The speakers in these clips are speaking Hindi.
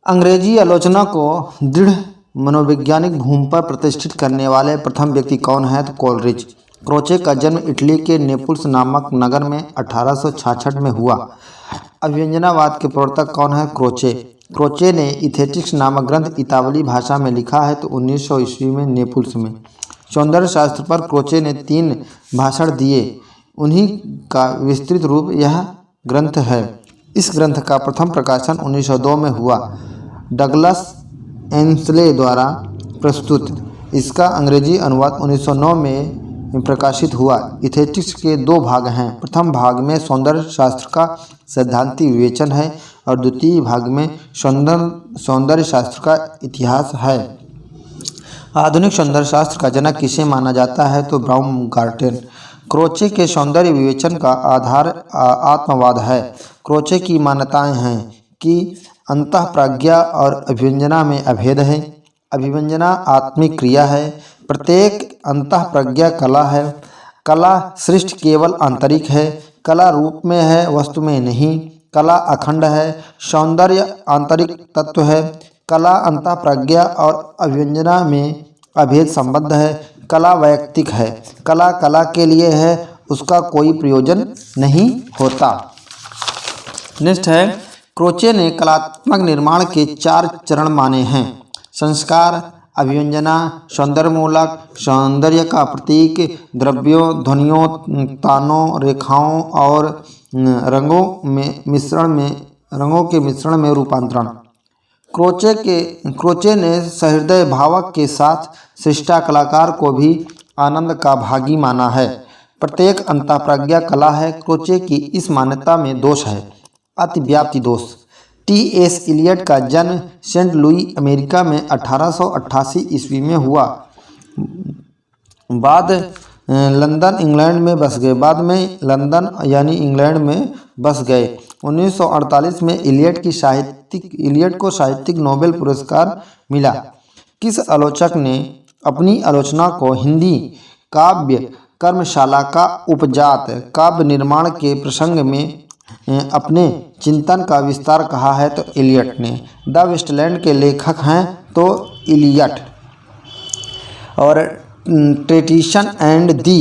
अंग्रेजी आलोचना को दृढ़ मनोवैज्ञानिक भूमि पर प्रतिष्ठित करने वाले प्रथम व्यक्ति कौन है? तो कोलरिज। क्रोचे का जन्म इटली के नेपुल्स नामक नगर में 1866 में हुआ। अभिव्यंजनावाद के प्रवर्तक कौन है? क्रोचे। क्रोचे ने इथेटिक्स नामक ग्रंथ इतालवी भाषा में लिखा है तो 1900 ईस्वी में नेपुल्स में। सौंदर्य शास्त्र पर क्रोचे ने 3 भाषण दिए, उन्हीं का विस्तृत रूप यह ग्रंथ है। इस ग्रंथ का प्रथम प्रकाशन 1902 में हुआ, डगलस एम्सले द्वारा प्रस्तुत। इसका अंग्रेजी अनुवाद 1909 में प्रकाशित हुआ। इथेटिक्स के 2 भाग हैं। प्रथम भाग में सौंदर्य शास्त्र का सैद्धांतिक विवेचन है और द्वितीय भाग में सौंदर्य शास्त्र का इतिहास है। आधुनिक सौंदर्य शास्त्र का जनक किसे माना जाता है? तो बाउमगार्टेन। क्रोचे के सौंदर्य विवेचन का आधार आत्मवाद है। क्रोचे की मान्यताएं हैं कि अंतःप्रज्ञा और अभिव्यंजना में अभेद है। अभिव्यंजना आत्मिक क्रिया है। प्रत्येक अंतःप्रज्ञा कला है। कला सृष्टि केवल आंतरिक है। कला रूप में है, वस्तु में नहीं। कला अखंड है। सौंदर्य आंतरिक तत्व है। कला अंतःप्रज्ञा और अभिव्यंजना में अभेद संबद्ध है। कला वैयक्तिक है। कला कला के लिए है, उसका कोई प्रयोजन नहीं होता। नेक्स्ट है, क्रोचे ने कलात्मक निर्माण के 4 चरण माने हैं: संस्कार, अभिव्यंजना, सौंदर्यमूलक, सौंदर्य का प्रतीक, द्रव्यों, ध्वनियों, तानों, रेखाओं और रंगों के मिश्रण में रूपांतरण। क्रोचे ने सहृदय भावक के साथ सृष्टा कलाकार को भी आनंद का भागी माना है। प्रत्येक अंतःप्रज्ञा कला है। क्रोचे की इस मान्यता में दोष है, अतिव्याप्ति दोष। टी.एस. इलियट का जन्म सेंट लुई, अमेरिका में 1888 ईस्वी में हुआ। बाद लंदन इंग्लैंड में बस गए। बाद में लंदन यानी इंग्लैंड में बस गए। 1948 में इलियट को साहित्यिक नोबेल पुरस्कार मिला। किस आलोचक ने अपनी आलोचना को हिंदी काव्य कर्मशाला का उपजात काव्य निर्माण के प्रसंग में अपने चिंतन का विस्तार कहा है? तो इलियट ने। द वेस्टलैंड के लेखक हैं तो इलियट। और tradition and the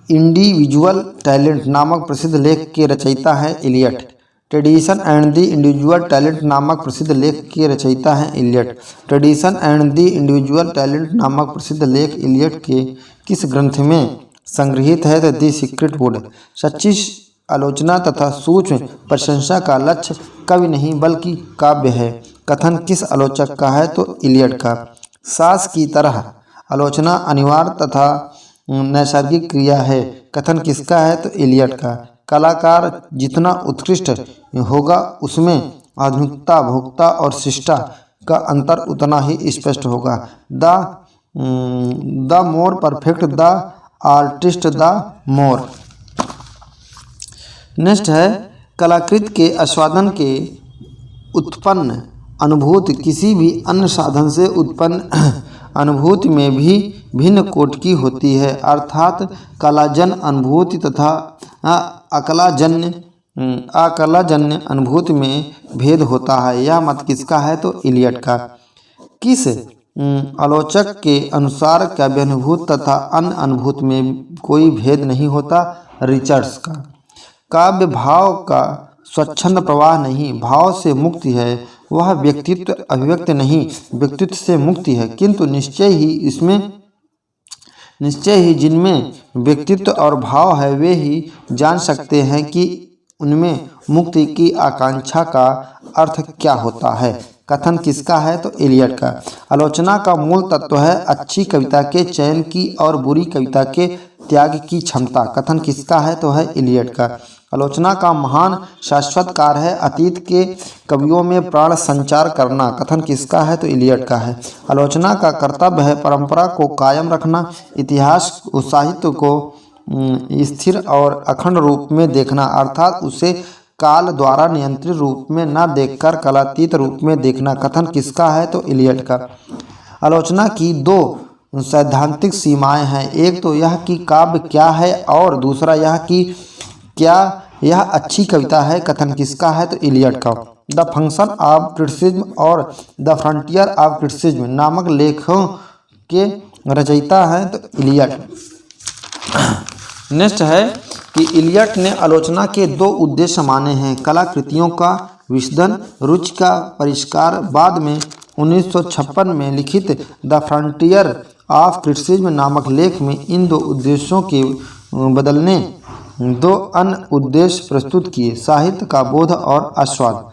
individual talent नामक प्रसिद्ध लेख के रचयिता हैं Eliot. Tradition and the individual talent नामक प्रसिद्ध लेख के रचयिता हैं Eliot. Tradition and the individual talent नामक प्रसिद्ध लेख इलियट के किस ग्रंथ में संग्रहित है? तो दी सीक्रेट वुड। सच्ची आलोचना तथा सूक्ष्म प्रशंसा का लक्ष्य कवि नहीं बल्कि काव्य है। कथन किस आलोचक का है? तो इलियट का। सास की तरह आलोचना अनिवार्य तथा नैसर्गिक क्रिया है। कथन किसका है? तो इलियट का। कलाकार जितना उत्कृष्ट होगा उसमें आधुनिकता, भोक्ता और शिष्टा का अंतर उतना ही स्पष्ट होगा। The more perfect the artist the more. Next है, कलाकृत के आस्वादन के उत्पन्न अनुभूति किसी भी अन्य साधन से उत्पन्न अनुभूति में भी भिन्न कोटि की होती है, अर्थात कलाजन्य अनुभूति तथा अकलाजन्य अनुभूति में भेद होता है। यह मत किसका है? तो इलियट का। किस आलोचक के अनुसार काव्यानुभूति तथा अन्य अनुभूति में कोई भेद नहीं होता? रिचर्ड्स का। काव्य भाव का स्वच्छंद प्रवाह नहीं, भाव से मुक्ति है। वह व्यक्तित्व अभिव्यक्ति नहीं, व्यक्तित्व से मुक्ति है। किंतु निश्चय ही जिनमें व्यक्तित्व और भाव है वे ही जान सकते हैं कि उनमें मुक्ति की आकांक्षा का अर्थ क्या होता है। कथन किसका है? तो इलियट का। आलोचना का मूल तत्व है अच्छी कविता के चयन की और बुरी कविता के त्याग की क्षमता। कथन किसका है? तो है इलियट का। आलोचना का महान शाश्वत कार्य है अतीत के कवियों में प्राण संचार करना। कथन किसका है? तो इलियट का है। आलोचना का कर्तव्य है परंपरा को कायम रखना, इतिहास साहित्य को स्थिर और अखंड रूप में देखना, अर्थात उसे काल द्वारा नियंत्रित रूप में न देखकर कलातीत रूप में देखना। कथन किसका है? तो इलियट का। आलोचना की 2 सैद्धांतिक सीमाएं हैं, एक तो यह कि काव्य क्या है और दूसरा यह कि क्या यह अच्छी कविता है। कथन किसका है? तो इलियट का। द फंक्शन ऑफ क्रिटिसिज्म और द फ्रंटियर ऑफ क्रिटिसिज्म नामक लेखों के रचयिता हैं तो इलियट। नेक्स्ट है कि इलियट ने आलोचना के दो उद्देश्य माने हैं, कलाकृतियों का विशोधन, रुचि का परिष्कार। बाद में 1956 में लिखित द फ्रंटियर ऑफ क्रिटिसिज्म नामक लेख में इन दो उद्देश्यों के बदलने दो अन्य उद्देश्य प्रस्तुत किए, साहित्य का बोध और आस्वाद।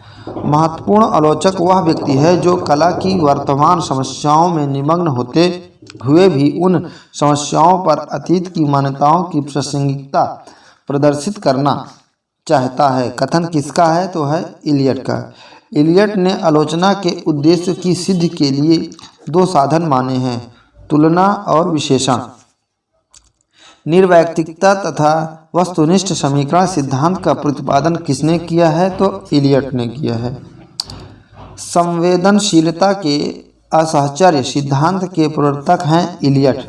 महत्वपूर्ण आलोचक वह व्यक्ति है जो कला की वर्तमान समस्याओं में निमग्न होते हुए भी उन समस्याओं पर अतीत की मान्यताओं की प्रासंगिकता प्रदर्शित करना चाहता है। कथन किसका है तो है इलियट का। इलियट ने आलोचना के उद्देश्य की सिद्धि के लिए दो साधन माने हैं, तुलना और विशेषण। निर्वैयक्तिकता तथा वस्तुनिष्ठ समीकरण सिद्धांत का प्रतिपादन किसने किया है तो इलियट ने किया है। संवेदनशीलता के असहचर्य सिद्धांत के प्रवर्तक हैं इलियट।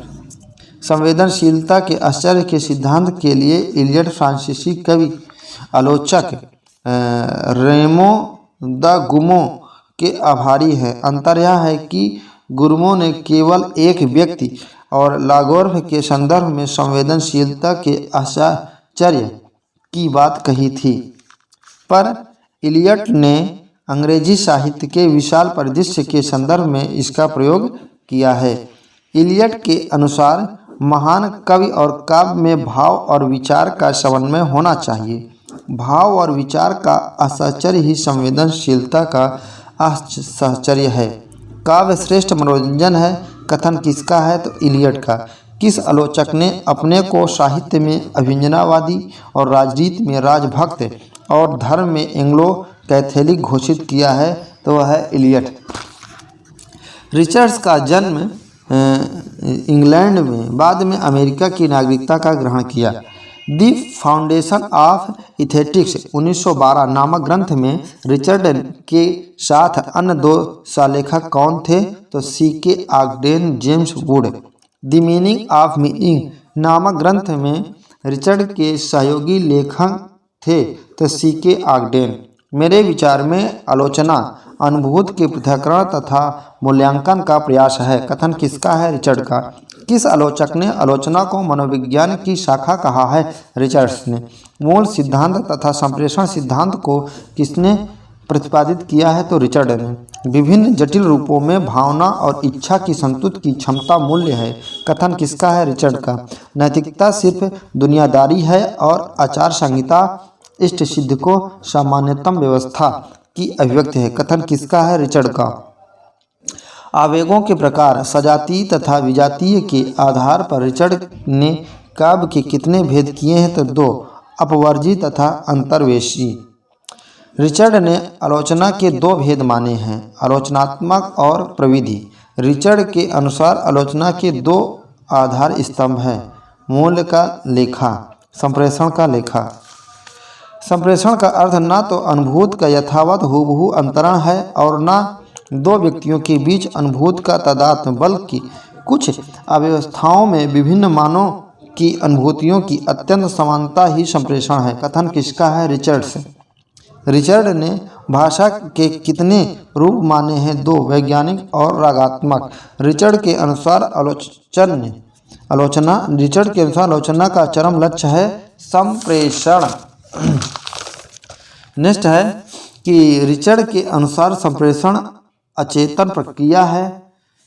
संवेदनशीलता के आश्चर्य के सिद्धांत के लिए इलियट फ्रांसीसी कवि आलोचक रेमो द गुमो के आभारी हैं। अंतर यह है कि गुरमो ने केवल एक व्यक्ति और लागोर्फ के संदर्भ में संवेदनशीलता के आश्चर्य की बात कही थी, पर इलियट ने अंग्रेजी साहित्य के विशाल परिदृश्य के संदर्भ में इसका प्रयोग किया है। इलियट के अनुसार महान कवि और काव्य में भाव और विचार का समन्वय होना चाहिए। भाव और विचार का आश्चर्य ही संवेदनशीलता का आश्चर्य है। काव्य श्रेष्ठ मनोरंजन है। कथन किसका है तो इलियट का। किस आलोचक ने अपने को साहित्य में अभिव्यंजनावादी और राजनीति में राजभक्त और धर्म में एंग्लो कैथोलिक घोषित किया है तो वह है इलियट। रिचर्ड्स का जन्म इंग्लैंड में, बाद में अमेरिका की नागरिकता का ग्रहण किया। दी फाउंडेशन ऑफ एस्थेटिक्स 1912 नामक ग्रंथ में रिचर्ड के साथ अन्य दो सहलेखक कौन थे तो C.K. Ogden, James Wood. The meaning of meaning नामक ग्रंथ में रिचर्ड के सहयोगी लेखक थे तो C.K. ऑगडेन। मेरे विचार में आलोचना अनुभूति के पृथक्करण तथा मूल्यांकन का प्रयास है। कथन किसका है रिचर्ड का। किस आलोचक ने आलोचना को मनोविज्ञान की शाखा कहा है रिचर्ड्स ने। मूल सिद्धांत तथा संप्रेषण सिद्धांत को किसने प्रतिपादित किया है तो रिचर्ड ने। विभिन्न जटिल रूपों में भावना और इच्छा की संतुष्टि की क्षमता मूल्य है। कथन किसका है रिचर्ड का। नैतिकता सिर्फ दुनियादारी है और आचार संहिता इष्ट सिद्ध को सामान्यतम व्यवस्था की अभिव्यक्ति है। कथन किसका है रिचर्ड का। आवेगों के प्रकार सजातीय तथा विजातीय के आधार पर रिचर्ड ने काव्य के कितने भेद किए हैं तो दो, अपवर्जी तथा अंतर्वेशी। रिचर्ड ने आलोचना के दो भेद माने हैं, आलोचनात्मक और प्रविधि। रिचर्ड के अनुसार आलोचना के दो आधार स्तंभ हैं, मूल का लेखा, संप्रेषण का लेखा। संप्रेषण का अर्थ न तो अनुभूति का यथावत हूबहू अंतरण है और न दो व्यक्तियों के बीच अनुभूति का तादात्म्य, बल्कि कुछ अव्यवस्थाओं में विभिन्न मानों की अनुभूतियों की अत्यंत समानता ही संप्रेषण है। कथन किसका है रिचर्ड से। रिचर्ड ने भाषा के कितने रूप माने हैं दो, वैज्ञानिक और रागात्मक। रिचर्ड के अनुसार आलोचना का चरम लक्ष्य है संप्रेषण। नेक्स्ट है कि रिचर्ड के अनुसार संप्रेषण अचेतन प्रक्रिया है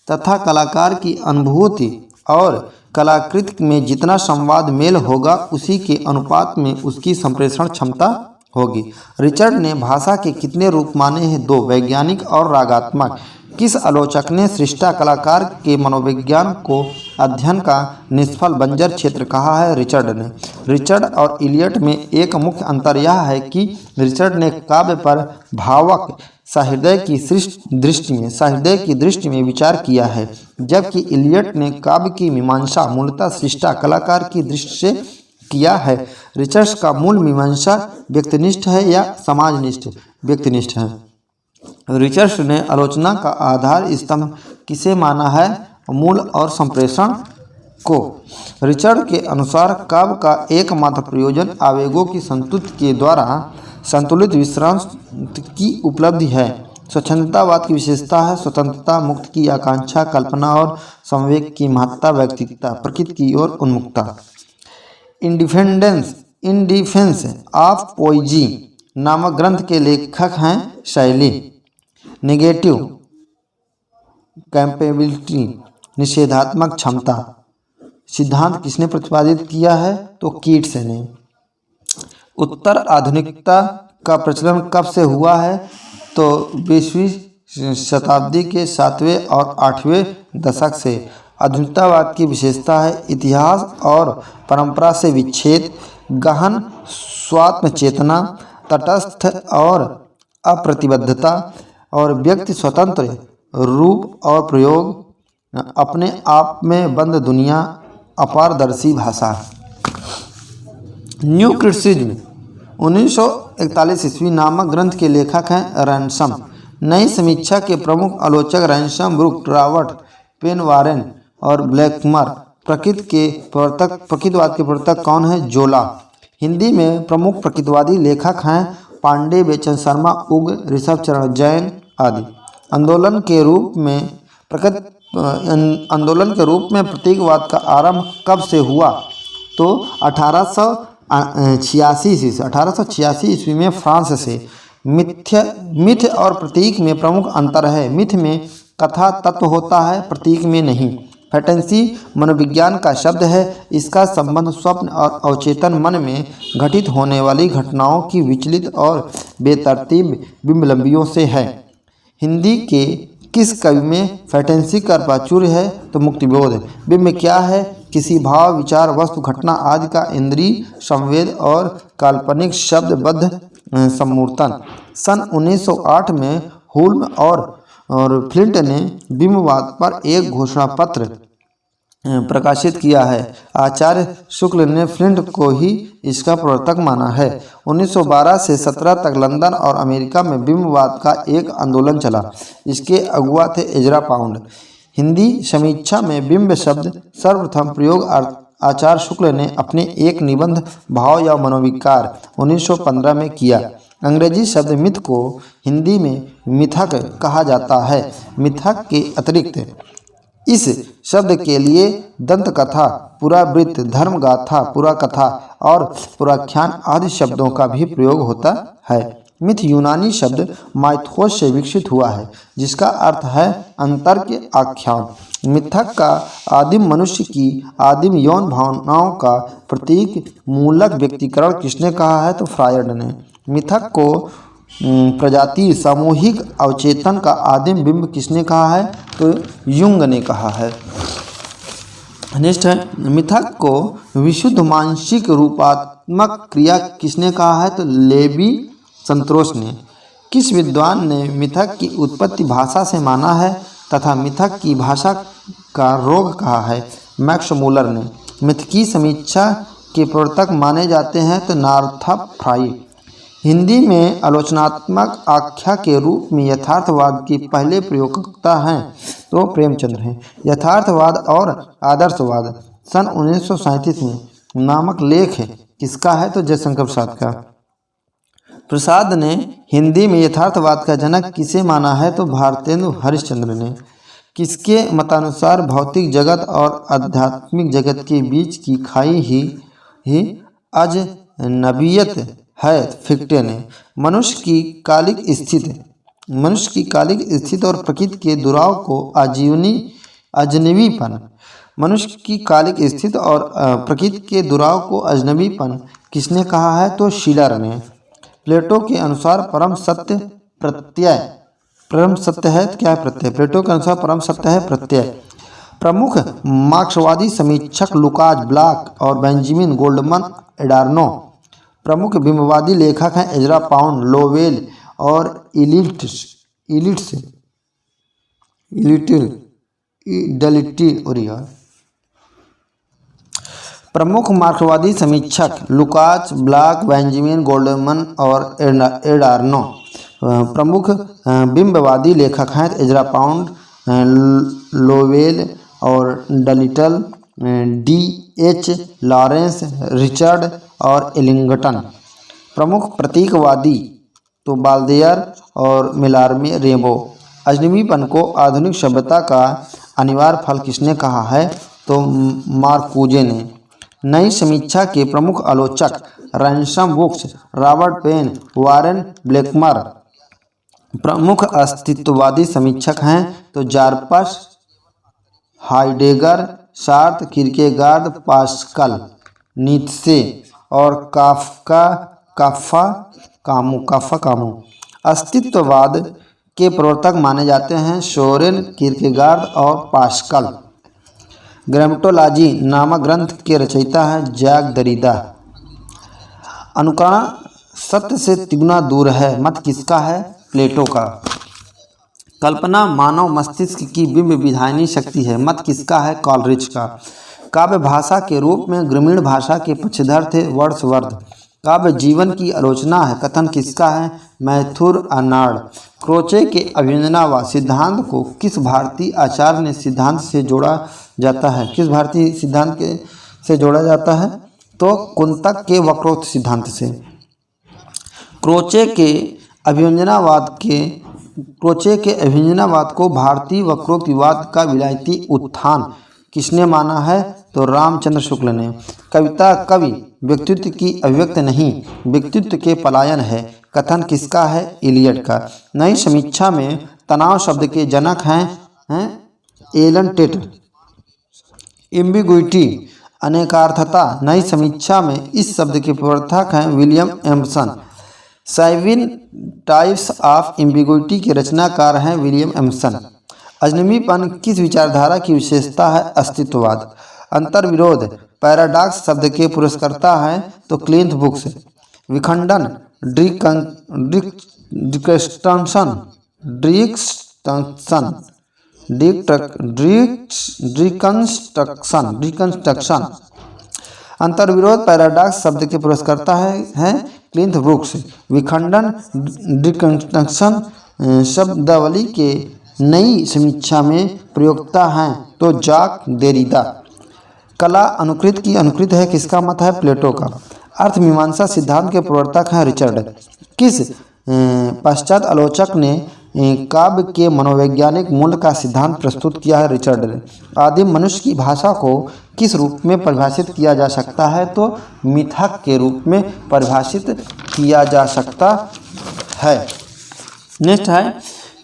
तथा कलाकार की अनुभूति और कलाकृति में जितना संवाद मेल होगा उसी के अनुपात में उसकी संप्रेषण क्षमता होगी। रिचर्ड ने भाषा के कितने रूप माने हैं दो, वैज्ञानिक और रागात्मक। किस आलोचक ने सृष्टा कलाकार के मनोविज्ञान को अध्ययन का निष्फल बंजर क्षेत्र कहा है रिचर्ड ने। रिचर्ड और इलियट में एक मुख्य अंतर यह है कि रिचर्ड ने काव्य पर भावक सहृदय की दृष्टि में विचार किया है, जबकि इलियट ने काव्य की मीमांसा मूलतः सृष्टा कलाकार की दृष्टि से किया है। रिचर्ड का मूल मीमांसा व्यक्तिनिष्ठ है या समाजनिष्ठ व्यक्तिनिष्ठ है। रिचर्ड ने आलोचना का आधार स्तंभ किसे माना है, मूल और संप्रेषण को। रिचर्ड के अनुसार काव्य का एकमात्र प्रयोजन आवेगों की संतुष्टि के द्वारा संतुलित विश्राम की उपलब्धि है। स्वच्छंदतावाद की विशेषता है स्वतंत्रता, मुक्त की आकांक्षा, कल्पना और संवेग की महत्ता, व्यक्तिगता, प्रकृति की ओर उन्मुखता। इन डिफेंस ऑफ पोइजी नामक ग्रंथ के लेखक हैं शैली। नेगेटिव कैपेबिलिटी, निषेधात्मक क्षमता सिद्धांत किसने प्रतिपादित किया है? तो कीट्स ने। उत्तर आधुनिकता का प्रचलन कब से हुआ है? तो 20वीं शताब्दी के 7वें और 8वें दशक से। आधुनिकतावाद की विशेषता है इतिहास और परंपरा से विच्छेद, गहन स्वात्म चेतना, तटस्थ और अप्रतिबद्धता और व्यक्ति स्वतंत्र रूप और प्रयोग, अपने आप में बंद दुनिया, अपारदर्शी भाषा। न्यू क्रिटिसिज्म 1941 ईस्वी नामक ग्रंथ के लेखक हैं रैनसम। नई समीक्षा के प्रमुख आलोचक Ransom, Brook, Robert Penn Warren और ब्लैकमर। प्रकृतिवाद के प्रवर्तक कौन है? जोला। हिंदी में प्रमुख प्रकृतिवादी लेखक हैं पांडे, बेचन शर्मा, उग, ऋषभ चरण जैन आदि। आंदोलन के रूप में प्रतीकवाद का आरंभ कब से हुआ? तो 1886 ईस्वी में फ्रांस से। मिथ और प्रतीक में प्रमुख अंतर है। मिथ में कथा तत्व होता है, प्रतीक में नहीं। फैंटेसी मनोविज्ञान का शब्द है। इसका संबंध स्वप्न और अवचेतन मन में घटित होने वाली घटनाओं की विचलित और बेतरतीब बिंबलंबियों से है। हिंदी के किस कवि में फैंटेसी का प्राचुर्य है? तो मुक्तिबोध। बिंब क्या है? किसी भाव, विचार, वस्तु, घटना आदि का इंद्रिय संवेद और काल्पनिक शब्दबद्ध सम्मूर्तन। सन 1908 में हुल्म और फ्लिंट ने बिंबवाद पर एक घोषणा पत्र प्रकाशित किया है। आचार्य शुक्ल ने फ्लिंट को ही इसका प्रवर्तक माना है। 1912 से 17 तक लंदन और अमेरिका में बिंबवाद का एक आंदोलन चला। इसके अगुआ थे एजरा पाउंड। हिंदी समीक्षा में बिंब शब्द सर्वप्रथम प्रयोग आचार्य शुक्ल ने अपने एक निबंध भाव या मनोविकार 1915 में किया। अंग्रेजी शब्द मिथ को हिंदी में मिथक कहा जाता है। मिथक के अतिरिक्त इस शब्द के लिए दंत कथा, पुरावृत्त, धर्मगाथा, पुराकथा और पुराख्यान आदि शब्दों का भी प्रयोग होता है। मिथ यूनानी शब्द माइथोस से विकसित हुआ है, जिसका अर्थ है अंतर के आख्यान। मिथक का आदिम मनुष्य की आदिम यौन भावनाओं का प्रतीक मूलक व्यक्तिकरण किसने कहा है? तो फ्रायड ने। मिथक को प्रजाति सामूहिक अवचेतन का आदिम बिंब किसने कहा है? तो युंग ने कहा है। नेक्स्ट है, मिथक को विशुद्ध मानसिक रूपात्मक क्रिया किसने कहा है? तो लेवी संतोष ने। किस विद्वान ने मिथक की उत्पत्ति भाषा से माना है तथा मिथक की भाषा का रोग कहा है? मैक्स मूलर ने। मिथ की समीक्षा के प्रवर्तक माने जाते हैं तो नॉर्थप फ्राई। हिंदी में आलोचनात्मक आख्या के रूप में यथार्थवाद के पहले प्रयोगकर्ता हैं तो प्रेमचंद्र हैं। यथार्थवाद और आदर्शवाद सन 1937 में नामक लेख किसका है? तो जयशंकर प्रसाद का। प्रसाद ने हिंदी में यथार्थवाद का जनक किसे माना है? तो भारतेंदु हरिश्चंद्र ने। किसके मतानुसार भौतिक जगत और आध्यात्मिक जगत के बीच की खाई ही अजनबियत है? फिक्टे ने। मनुष्य की कालिक स्थिति और प्रकृति के दुराव को अजनबीपन। मनुष्य की कालिक स्थिति और प्रकृति के दुराव को अजनबीपन किसने कहा है? तो शिलर ने। प्लेटो के अनुसार परम सत्य है क्या है? प्रत्यय। प्लेटो के अनुसार परम सत्य है प्रत्यय। प्रमुख मार्क्सवादी समीक्षक लुकास ब्लॉक और बेंजामिन गोल्डमन एडार्नो। प्रमुख बिंबवादी लेखक हैं एजरा पाउंड, लोवेल और ओरियल। प्रमुख मार्क्सवादी समीक्षक लुकास ब्लॉक, बेंजामिन गोल्डमन और एडार्नो। प्रमुख बिंबवादी लेखक हैं एजरा पाउंड, लोवेल और डलिटल, D.H. लॉरेंस, रिचर्ड और एलिंगटन। प्रमुख प्रतीकवादी तो बाल्देयर और मिलार्मे रेबो। अजनबीपन को आधुनिक सभ्यता का अनिवार्य फल किसने कहा है? तो मार्कूजे ने। नई समीक्षा के प्रमुख आलोचक Ransom Brooks, Robert Penn, Warren Blackmur. प्रमुख अस्तित्ववादी समीक्षक हैं तो Jaspers, Heidegger, Sartre, Kierkegaard, Pascal, Nietzsche और काफ्का कामू। अस्तित्ववाद के प्रवर्तक माने जाते हैं सोरेन, किरकेगार्ड और पास्कल। ग्रामेटोलॉजी नामक ग्रंथ के रचयिता है जैक दरिदा। अनुकरण सत्य से तिगुना दूर है मत किसका है? प्लेटो का। कल्पना मानव मस्तिष्क की बिंब विधायनी शक्ति है मत किसका है? कॉलरिज का। काव्य भाषा के रूप में ग्रामीण भाषा के पक्षधर थे वर्ड्सवर्थ। काव्य जीवन की आलोचना है कथन किसका है? Matthew Arnold. क्रोचे के अभिव्यंजनावाद सिद्धांत को किस भारतीय आचार्य ने सिद्धांत से जोड़ा जाता है? किस भारतीय सिद्धांत से जोड़ा जाता है? तो कुंतक के वक्रोक्त सिद्धांत से। क्रोचे के अभिव्यंजनावाद को भारतीय वक्रोक्तिवाद का विलायती उत्थान किसने माना है? तो रामचंद्र शुक्ल ने। कविता कवि व्यक्तित्व की अभिव्यक्ति नहीं व्यक्तित्व के पलायन है कथन किसका है? इलियट का। नई समीक्षा में तनाव शब्द के जनक हैं एलन टेट। एम्बिगुइटी अनेकार्थता नई समीक्षा में इस शब्द के प्रवर्तक हैं William Empson. 7 types of ambiguity के रचनाकार हैं विलियम एम्सन। अजनबीपन किस विचारधारा की विशेषता है? अस्तित्ववाद। अंतर्विरोध पैराडॉक्स शब्द के पुरस्कर्ता हैं तो क्लिंथ बुक्स। विखंडन डिकंस्ट्रक्शन। अंतर्विरोध पैराडॉक्स शब्द के पुरस्कर्ता हैं क्लिंथ ब्रुक्स। विखंडन डिकंस्ट्रक्शन शब्दावली के नई समीक्षा में प्रयोक्ता हैं तो जाक देरिदा। कला अनुकृत की अनुकृत है किसका मत है? प्लेटो का। अर्थमीमांसा सिद्धांत के प्रवर्तक हैं रिचर्ड। किस पश्चात आलोचक ने काव्य के मनोवैज्ञानिक मूल्य का सिद्धांत प्रस्तुत किया है? रिचर्ड ने। आदिम मनुष्य की भाषा को किस रूप में परिभाषित किया जा सकता है? तो मिथक के रूप में परिभाषित किया जा सकता है। नेक्स्ट है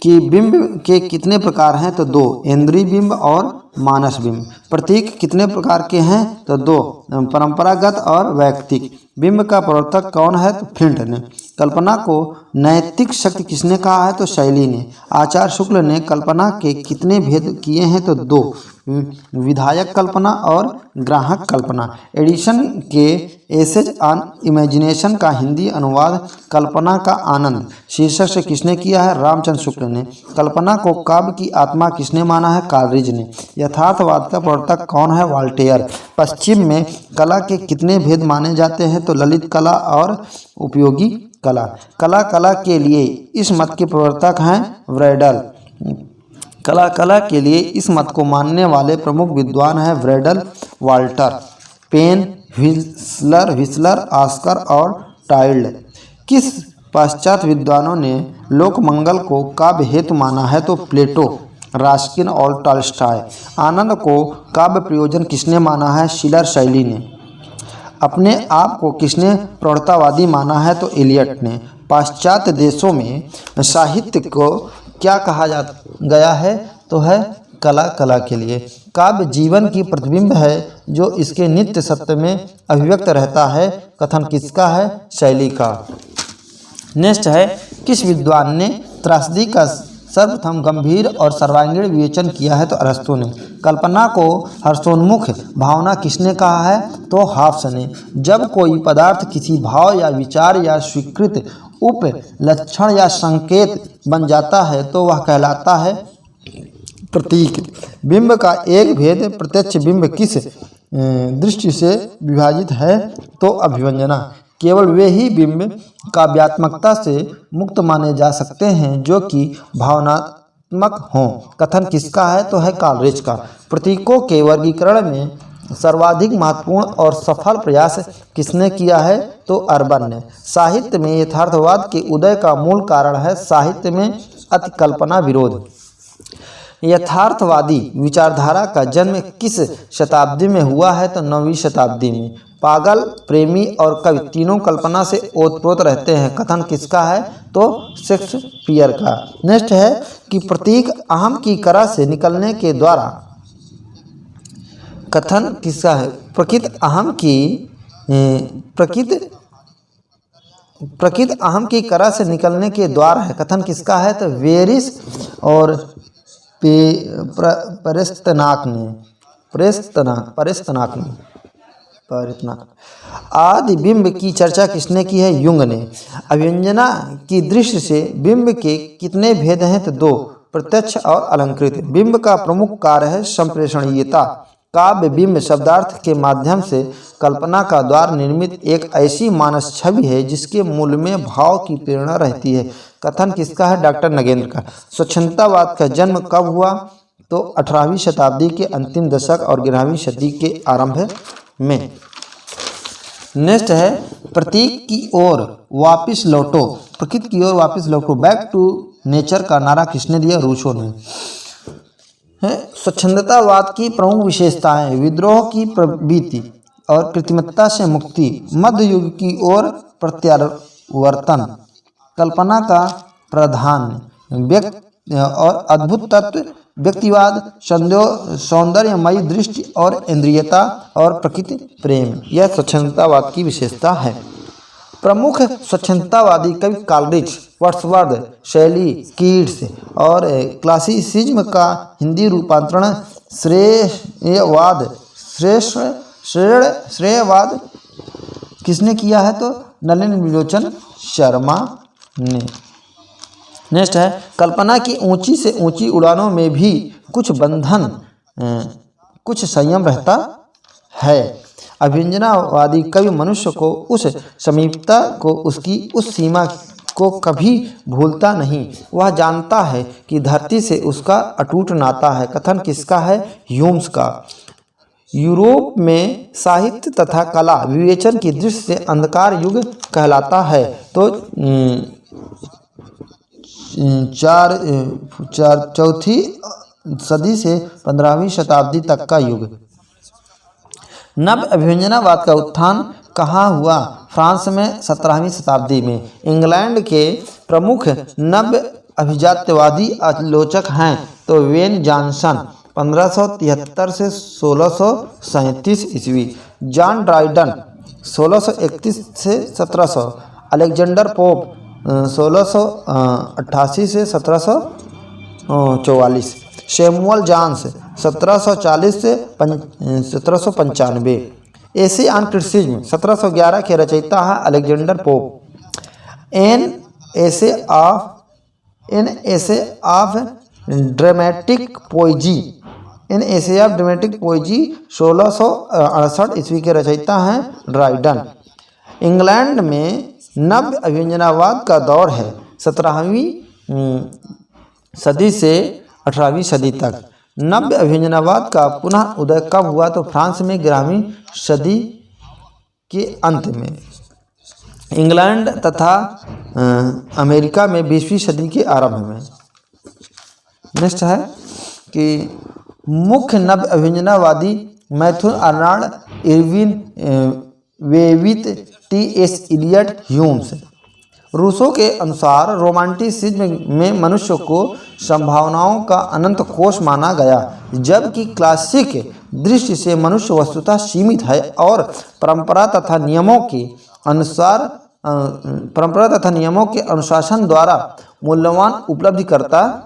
कि बिंब के कितने प्रकार हैं? तो 2 इंद्रिय बिंब और मानस बिंब। प्रतीक कितने प्रकार के हैं? तो 2 परंपरागत और वैयक्तिक। बिंब का प्रवर्तक कौन है? तो फ्लिंट ने। कल्पना को नैतिक शक्ति किसने कहा है? तो शैली ने। आचार्य शुक्ल ने कल्पना के कितने भेद किए हैं? तो 2 विधायक कल्पना और ग्राहक कल्पना। एडिशन के एसेज ऑन इमेजिनेशन का हिंदी अनुवाद कल्पना का आनंद शीर्षक से किसने किया है? रामचंद्र शुक्ल ने। कल्पना को काव्य की आत्मा किसने माना है? कॉलरिज ने। यथार्थवाद का प्रवर्तक कौन है? वॉल्टेयर। पश्चिम में कला के कितने भेद माने जाते हैं? तो ललित कला और उपयोगी कला। कला के लिए इस मत के प्रवर्तक हैं व्रेडल। कला के लिए इस मत को मानने प्रमुख विद्वान हैं व्रेडल, वाल्टर, पेन, व्हिसलर, ऑस्कर और टाइल्ड। किस पश्चात विद्वानों ने लोकमंगल को काव्य हेतु माना है? तो प्लेटो, रास्किन और टॉल्स्टॉय। आनंद को काव्य प्रयोजन किसने माना है? शिलर, शैली ने। अपने आप को किसने प्रौढ़तावादी माना है? तो इलियट ने। पाश्चात्य देशों में साहित्य को क्या कहा गया है? तो है कला के लिए। काव्य जीवन की प्रतिबिंब है जो इसके नित्य सत्य में अभिव्यक्त रहता है कथन किसका है? शैली का। नेक्स्ट है किस विद्वान ने त्रासदी का सर्वप्रथम गंभीर और सर्वांगीण विवेचन किया है? तो अरस्तु ने। कल्पना को हर्षोन्मुख भावना किसने कहा है? तो हॉब्स ने। जब कोई पदार्थ किसी भाव या विचार या स्वीकृत उपलक्षण या संकेत बन जाता है तो वह कहलाता है प्रतीक। बिंब का एक भेद प्रत्यक्ष बिंब किस दृष्टि से विभाजित है? तो अभिव्यंजना। केवल वे ही बिंब काव्यात्मकता से मुक्त माने जा सकते हैं जो कि भावनात्मक हों कथन किसका है? तो है कॉलरिज का। प्रतीकों के वर्गीकरण में सर्वाधिक महत्वपूर्ण और सफल प्रयास किसने किया है? तो अर्बन ने। साहित्य में यथार्थवाद के उदय का मूल कारण है साहित्य में अतिकल्पना विरोध। यथार्थवादी विचारधारा का जन्म किस शताब्दी में हुआ है? तो 9वीं शताब्दी में। पागल, प्रेमी और कवि तीनों कल्पना से ओतप्रोत रहते हैं। कथन किसका है? तो शेक्सपियर का। नेक्स्ट है कि प्रतीक अहम की करा से निकलने के द्वारा, कथन किसका है? प्रकृत अहम की करा से निकलने के द्वार है। कथन किसका है? तो वेरिस और परिस्तनाक ने। आदि बिंब की चर्चा किसने की है? युंग ने। अभिव्यंजना की दृष्टि से बिंब के कितने भेद हैं? तो 2, प्रत्यक्ष और अलंकृत। बिंब का प्रमुख कार्य है संप्रेषणीयता। काव्य बिंब शब्दार्थ के माध्यम से कल्पना का द्वार निर्मित एक ऐसी मानस छवि है जिसके मूल में भाव की प्रेरणा रहती है। कथन किसका है? डॉक्टर नगेंद्र का। स्वच्छंदतावाद का जन्म कब हुआ? तो 18वीं शताब्दी के अंतिम दशक और 11वीं सदी के आरंभ में। नेक्स्ट है प्रतीक की ओर वापस लौटो। प्रकृति की ओर वापस लौटो, बैक टू नेचर का नारा किसने दिया? रूसो ने। स्वच्छंदतावाद की प्रमुख विशेषताएं: विद्रोह की प्रवृत्ति और कृत्रिमता से मुक्ति, मध्य युग की ओर प्रत्यावर्तन, कल्पना का प्राधान्य, व्यक्ति और अद्भुत तत्व, व्यक्तिवाद, सौंदर्यमयी दृष्टि और इंद्रियता और प्रकृति प्रेम। यह स्वच्छंदतावाद की विशेषता है। प्रमुख स्वच्छंदतावादी कवि कोलरिज, वर्ड्सवर्थ, शैली, कीट्स और क्लासिसिज्म का हिंदी रूपांतरण श्रेयवाद किसने किया है? तो नलिन विलोचन शर्मा ने। नेक्स्ट है कल्पना की ऊंची से ऊंची उड़ानों में भी कुछ बंधन, कुछ संयम रहता है। अभिव्यंजनावादी कवि मनुष्य को उस समीपता को, उसकी उस सीमा को कभी भूलता नहीं। वह जानता है कि धरती से उसका अटूट नाता है। कथन किसका है? ह्यूम्स का। यूरोप में साहित्य तथा कला विवेचन की दृष्टि से अंधकार युग कहलाता है। तो चौथी सदी से 15वीं शताब्दी तक का युग। नव अभिव्यंजनावाद का उत्थान कहाँ हुआ? फ्रांस में 17वीं शताब्दी में। इंग्लैंड के प्रमुख नव अभिजात्यवादी आलोचक हैं तो वेन जॉनसन 1573 से 1637 ईस्वी, जॉन ड्राइडन 1631 से 1700, अलेक्जेंडर पोप 1688 से 1744, सैमुअल जॉन्स 1740 से 1795। एसे ऑन क्रिटिसिज्म 1711 के रचयिता है Alexander Pope. An essay of dramatic poesy 1668 ईस्वी के रचयिता हैं ड्राइडन। इंग्लैंड में नव अभिव्यंजनावाद का दौर है 17वीं सदी से 18वीं सदी तक। नव्य अभिव्यंजनावाद का पुनः उदय कब हुआ? तो फ्रांस में 11वीं सदी के अंत में। इंग्लैंड तथा अमेरिका में 20वीं सदी के आरंभ में। नेक्स्ट है कि मुख्य नव अभिव्यंजनावादी मैथ्यू आर्नल्ड, इरविन वेवित, टी.एस. Eliot, Humes. रूसो के अनुसार रोमांटिसिज्म में मनुष्य को संभावनाओं का अनंत कोश माना गया, जबकि क्लासिक दृष्टि से मनुष्य वस्तुतः सीमित है और परंपरा तथा नियमों के अनुशासन द्वारा मूल्यवान उपलब्धि करता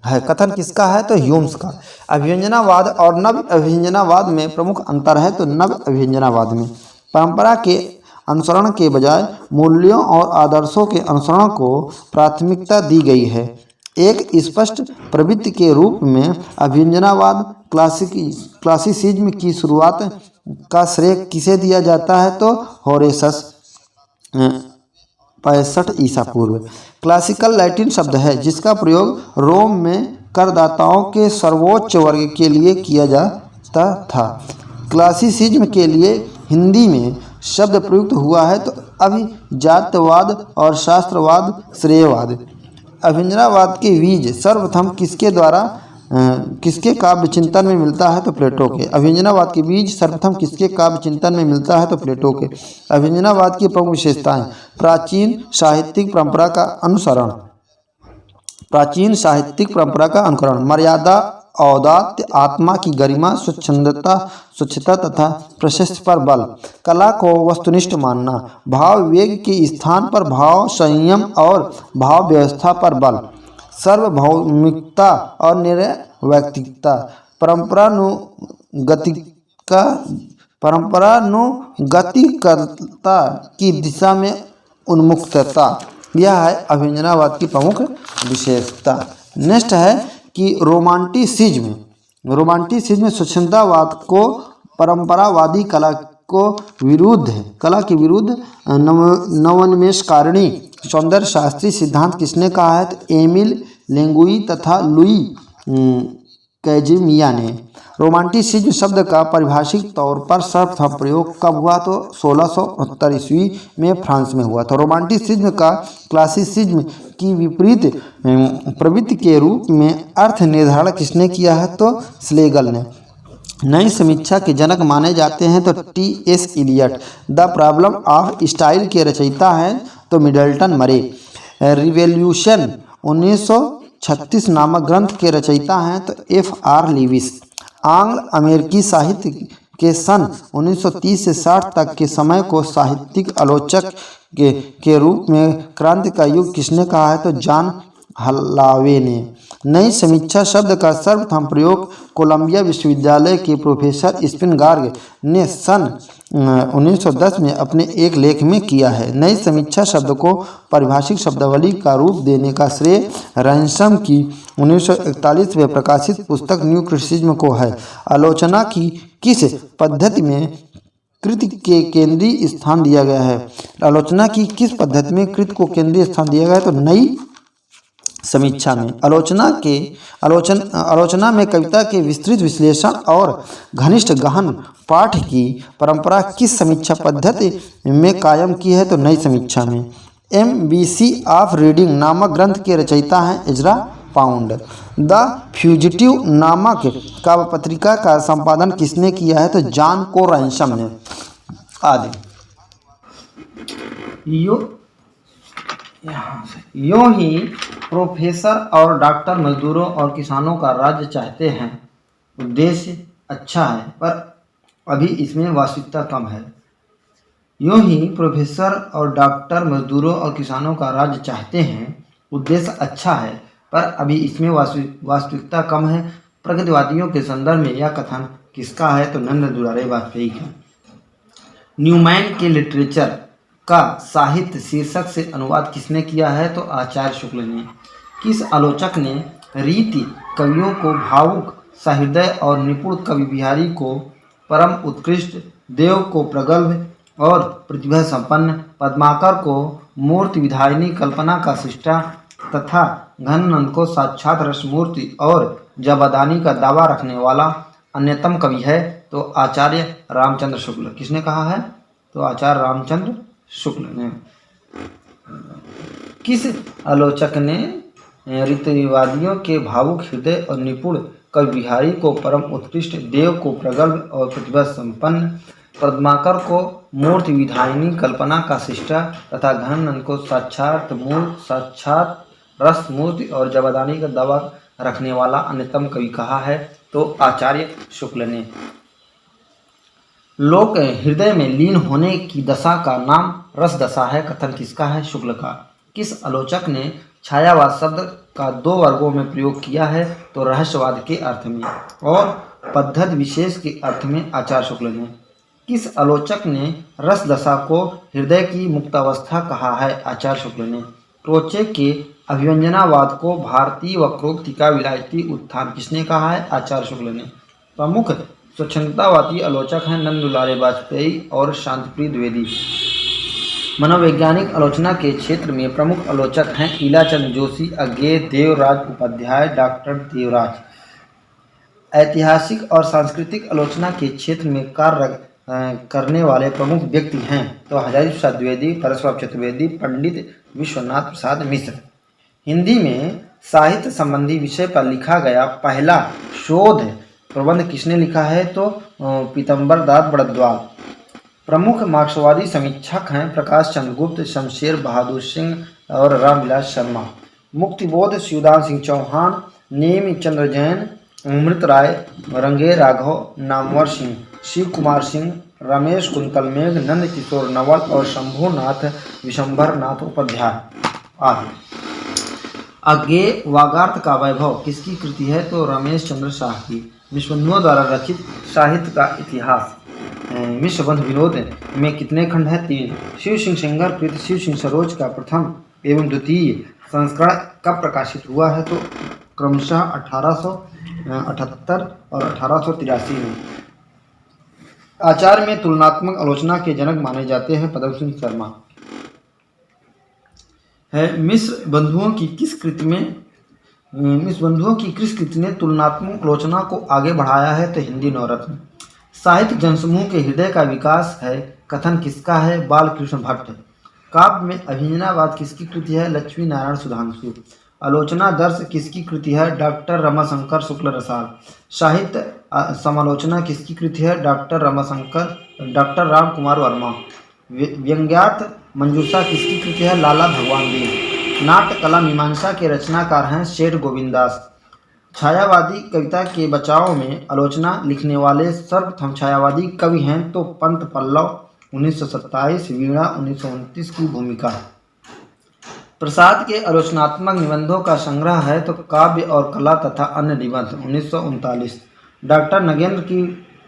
है। कथन किसका है? तो ह्यूम्स का। अभिव्यंजनावाद और नव अभिव्यंजनावाद में प्रमुख अंतर है। तो नव अभिव्यंजनावाद में परंपरा के अनुसरण के बजाय मूल्यों और आदर्शों के अनुसरण को प्राथमिकता दी गई है। एक स्पष्ट प्रवृत्ति के रूप में अभिव्यंजनावाद क्लासिसिज्म की शुरुआत का श्रेय किसे दिया जाता है? तो होरेसस 65 ईसा पूर्व। क्लासिकल लैटिन शब्द है जिसका प्रयोग रोम में करदाताओं के सर्वोच्च वर्ग के लिए किया जाता था। क्लासिसिज्म के लिए हिंदी में शब्द प्रयुक्त हुआ है तो अभिजात्यवाद और शास्त्रवाद श्रेयवाद। अभिंजनावाद के बीज सर्वप्रथम किसके काव्य चिंतन में मिलता है तो प्लेटो के। अभिंजनावाद के बीज सर्वप्रथम किसके काव्य चिंतन में मिलता है तो प्लेटो के। अभिंजनावाद की प्रमुख विशेषताएं: प्राचीन साहित्यिक परंपरा का अनुकरण, मर्यादा, औदात्य, आत्मा की गरिमा, स्वच्छता तथा प्रशस्ति पर बल, कला को वस्तुनिष्ठ मानना, भाव वेग के स्थान पर भाव संयम और भाव व्यवस्था पर बल, सार्वभौमिकता और निर्वैयक्तिकता, परंपरानुगतिकता की दिशा में उन्मुखता। यह है अभिंजनावाद की प्रमुख विशेषता। नेक्स्ट है कि रोमांटिसिज्म स्वच्छंदवाद को परंपरावादी कला के विरुद्ध नवोन्मेषकारिणी सौंदर्य शास्त्री सिद्धांत किसने कहा है तो एमिल लेंगुई तथा लुई कैजिमिया ने। रोमांटिसिज्म शब्द का पारिभाषिक तौर पर सर्वप्रथम प्रयोग कब हुआ तो 1669 ईस्वी में फ्रांस में हुआ था। रोमांटिसिज्म का क्लासिसिज्म की विपरीत प्रवृत्ति के रूप में अर्थ निर्धारण किसने किया है तो स्लेगल ने। नई समीक्षा के जनक माने जाते हैं तो T S. Eliot. The problem of style के रचयिता हैं तो मिडल्टन मरे। रिवॉल्यूशन 1936 नामक ग्रंथ के रचयिता हैं तो F.R. लीविस। आंग्ल अमेरिकी साहित्य के सन 1930 से 60 तक के समय को साहित्यिक आलोचक के रूप में क्रांति का युग किसने कहा है तो जॉन हलावे ने। नई समीक्षा शब्द का सर्वप्रथम प्रयोग कोलंबिया विश्वविद्यालय के प्रोफेसर स्पिनगार्ग ने सन 1910 में अपने एक लेख में किया है। नई समीक्षा शब्द को पारिभाषिक शब्दावली का रूप देने का श्रेय रैंसम की 1941 में प्रकाशित पुस्तक न्यू क्रिटिसिज्म को है। आलोचना की किस पद्धति में कृति के केंद्रीय स्थान दिया गया है? आलोचना की किस पद्धति में कृति को केंद्रीय स्थान दिया गया है तो नई समीक्षा में। आलोचना में कविता के विस्तृत विश्लेषण और घनिष्ठ गहन पाठ की परंपरा किस समीक्षा पद्धति में कायम की है तो नई समीक्षा में। MBC ऑफ रीडिंग नामक ग्रंथ के रचयिता हैं एजरा पाउंड। द फ्यूजिटिव नामक काव्य पत्रिका का संपादन किसने किया है तो जॉन को रैंसम ने। आदि यूं ही प्रोफेसर और डॉक्टर मजदूरों और किसानों का राज्य चाहते हैं। उद्देश्य अच्छा है पर अभी इसमें वास्तविकता कम है। यूं ही प्रोफेसर और डॉक्टर मजदूरों और किसानों का राज्य चाहते हैं। उद्देश्य अच्छा है पर अभी इसमें वास्तविकता कम है। प्रगतिवादियों के संदर्भ में यह कथन किसका है तो नरेंद्र दुलारे वाजपेयी का। न्यूमैन के लिटरेचर का साहित्य शीर्षक से अनुवाद किसने किया है तो आचार्य शुक्ल ने। किस आलोचक ने रीति कवियों को भावुक, सहृदय और निपुण कवि बिहारी को परम उत्कृष्ट, देव को प्रगल्भ और प्रतिभा संपन्न, पद्माकर को मूर्ति विधायिनी कल्पना का सृष्टा तथा घनानंद को साक्षात रसमूर्ति और जबादानी का दावा रखने वाला अन्यतम कवि है तो आचार्य रामचंद्र शुक्ल। किसने कहा है तो आचार्य रामचंद्र शुक्ल ने। किस आलोचक ने रीतिवादियों के भावुक हृदय और निपुण कवि बिहारी को परम उत्कृष्ट, देव को प्रगल्भ और प्रतिभा संपन्न, पद्माकर को मूर्ति विधायिनी कल्पना का सृष्टा तथा घनानंद को साक्षात रस मूर्ति और जबादानी का दावा रखने वाला अन्यतम कवि कहा है तो आचार्य शुक्ल ने। लोक हृदय में लीन होने की दशा का नाम रस दशा है, कथन किसका है शुक्ल का। किस आलोचक ने छायावाद शब्द का दो वर्गों में प्रयोग किया है तो रहस्यवाद के अर्थ में और पद्धति विशेष के अर्थ में आचार्य शुक्ल ने। किस आलोचक ने रस दशा को हृदय की मुक्तावस्था कहा है आचार्य शुक्ल ने। क्रोचे के अभिव्यंजनावाद को भारतीय वक्रोक्ति का विलायती उत्थान किसने कहा है आचार्य शुक्ल ने। प्रमुख स्वच्छंदतावादी आलोचक हैं नंद दुलारे वाजपेयी और शांतिप्रिय द्विवेदी। मनोवैज्ञानिक आलोचना के क्षेत्र में प्रमुख आलोचक हैं ईलाचंद जोशी, अज्ञेय, देवराज उपाध्याय, डॉक्टर देवराज। ऐतिहासिक और सांस्कृतिक आलोचना के क्षेत्र में कार्य करने वाले प्रमुख व्यक्ति हैं तो हजारी प्रसाद द्विवेदी, परशुराम चतुर्वेदी, पंडित विश्वनाथ प्रसाद मिश्र। हिंदी में साहित्य संबंधी विषय पर लिखा गया पहला शोध प्रबंध किसने लिखा है तो पीतम्बर दास बड़द्वाल। प्रमुख मार्क्सवादी समीक्षक हैं प्रकाश चंद्र गुप्त, शमशेर बहादुर सिंह और रामविलास शर्मा। मुक्तिबोध शिवदान सिंह चौहान, नेम चंद्र जैन, अमृत राय, रंगे राघव, नामवर सिंह, शिव कुमार सिंह, रमेश कुंतल मेघ, नंद किशोर नवल और शंभुनाथ विशंभर नाथ उपाध्याय आदि। आगे वागार्थ का वैभव किसकी कृति है तो रमेश चंद्र शाह की। विश्वबंधुओं द्वारा रचित साहित्य का इतिहास विश्वबंधु विनोद में कितने खंड हैं 3। शिव सिंह सेंगर कृत शिव सिंह सरोज का प्रथम एवं द्वितीय संस्करण कब प्रकाशित हुआ है तो क्रमशः 1878 और 1883 में। आचार्य में तुलनात्मक आलोचना के जनक माने जाते हैं पदम सिंह शर्मा। है मिश्र बंधुओं की किस कृति ने तुलनात्मक आलोचना को आगे बढ़ाया है तो हिंदी नवरत्न। साहित्य जनसमूह के हृदय का विकास है कथन किसका है बालकृष्ण भट्ट। काव्य में अभिनयवाद किसकी कृति है लक्ष्मी नारायण सुधांशु। आलोचना दर्श किसकी कृति है डॉक्टर रमाशंकर शुक्ल रसाल। साहित्य समालोचना किसकी कृति है डॉक्टर राम कुमार वर्मा। व्यंग्यार्थ मंजूषा किसकी कृति है लाला भगवान देव। नाट्य कला मीमांसा के रचनाकार हैं सेठ गोविंदास। छायावादी कविता के बचाव में आलोचना लिखने वाले सर्वप्रथम छायावादी कवि हैं तो पंत पल्लव 1927, वीणा 1929 की भूमिका। प्रसाद के आलोचनात्मक निबंधों का संग्रह है तो काव्य और कला तथा अन्य निबंध 1939। डॉक्टर नगेंद्र की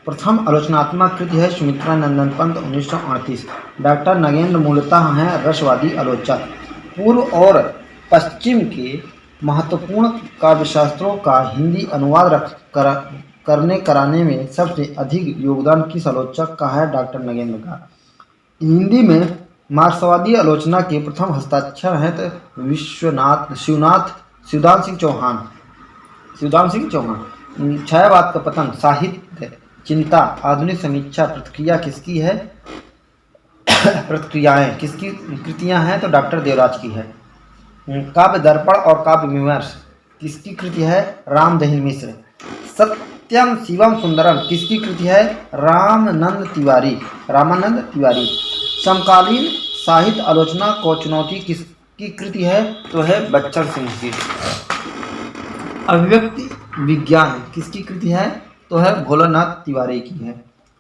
प्रथम आलोचनात्मक कृति है सुमित्रा नंदन पंत 1938। डॉक्टर नगेंद्र मूलतः हैं रसवादी आलोचक। पूर्व और पश्चिम के महत्वपूर्ण काव्यशास्त्रों का हिंदी अनुवाद कराने में सबसे अधिक योगदान किस आलोचक का है डॉक्टर नगेंद्र का। हिंदी में मार्क्सवादी आलोचना के प्रथम हस्ताक्षर हैं तो शिवदान सिंह चौहान। छायावाद का पतन साहित्य चिंता आधुनिक समीक्षा प्रतिक्रिया किसकी है प्रतिक्रियाएं किसकी कृतियां हैं तो डॉक्टर देवराज की है। काव्य दर्पण और काव्य विमर्श किसकी कृति है रामदहिन मिश्र। सत्यम शिवम सुंदरम किसकी कृति है रामानंद तिवारी। समकालीन साहित्य आलोचना को चुनौती किसकी कृति है तो है बच्चन सिंह की। अभिव्यक्ति विज्ञान किसकी कृति है तो है भोलानाथ तिवारी की है।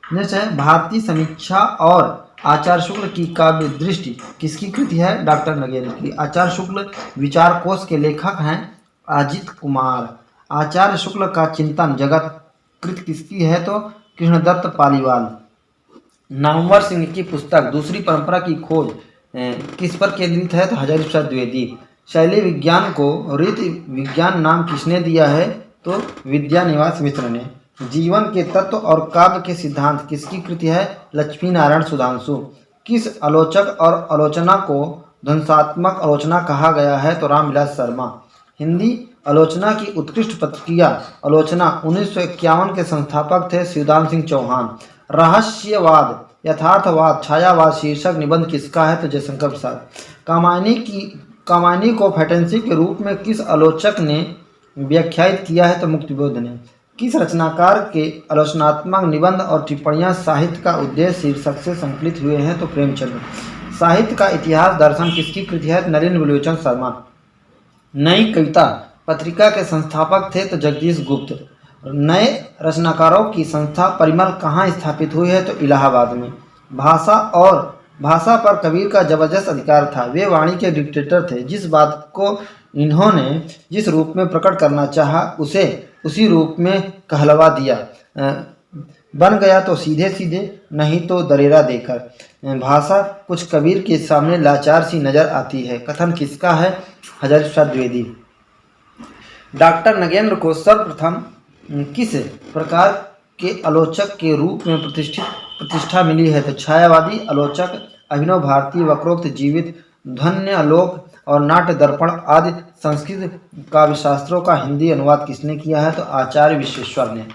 नेक्स्ट है भारतीय समीक्षा और आचार्य शुक्ल की काव्य दृष्टि किसकी कृति है डॉक्टर नगेंद्र की। आचार्य शुक्ल विचार कोश के लेखक हैं अजित कुमार। आचार्य शुक्ल का चिंतन जगत कृत किसकी है तो कृष्णदत्त पालीवाल। नामवर सिंह की पुस्तक दूसरी परंपरा की खोज किस पर केंद्रित है तो हजारी प्रसाद द्विवेदी। शैली विज्ञान को रीति विज्ञान नाम किसने दिया है तो विद्यानिवास मिश्र ने। जीवन के तत्व और काव्य के सिद्धांत किसकी कृति है लक्ष्मी नारायण सुधांशु। किस आलोचक और आलोचना को ध्वंसात्मक आलोचना कहा गया है तो रामविलास शर्मा। हिंदी आलोचना की उत्कृष्ट पत्रिका आलोचना 1951 के संस्थापक थे शिवदान सिंह चौहान। रहस्यवाद यथार्थवाद छायावाद शीर्षक निबंध किसका है तो जयशंकर प्रसाद। कामायनी को फैंटेसी के रूप में किस आलोचक ने व्याख्यायित किया है तो मुक्तिबोध ने। किस रचनाकार के आलोचनात्मक निबंध और टिप्पणियां साहित्य का उद्देश्य शीर्षक से संकलित हुए हैं तो प्रेमचंद्र। साहित्य का इतिहास दर्शन किसकी कृति है नरेंद्र विलोचन शर्मा। नई कविता पत्रिका के संस्थापक थे तो जगदीश गुप्त। नए रचनाकारों की संस्था परिमल कहाँ स्थापित हुई है तो इलाहाबाद में। भाषा पर कबीर का जबरदस्त अधिकार था। वे वाणी के डिक्टेटर थे। जिस बात को इन्होंने जिस रूप में प्रकट करना चाहा उसे उसी रूप में कहलवा दिया। बन गया तो सीधे सीधे नहीं तो दरेरा देकर। भाषा कुछ कबीर के सामने लाचार सी नजर आती है। कथन किसका है हजारी प्रसाद द्विवेदी। डॉक्टर नगेंद्र को सर्वप्रथम किस प्रकार के आलोचक के रूप में प्रतिष्ठा मिली है तो छायावादी आलोचक, अभिनव भारती, वक्रोक्त जीवित, ध्वन्यालोक, और नाट्य दर्पण आदि संस्कृत काव्यशास्त्रों का हिंदी अनुवाद किसने किया है? तो आचार्य विश्वेश्वर ने।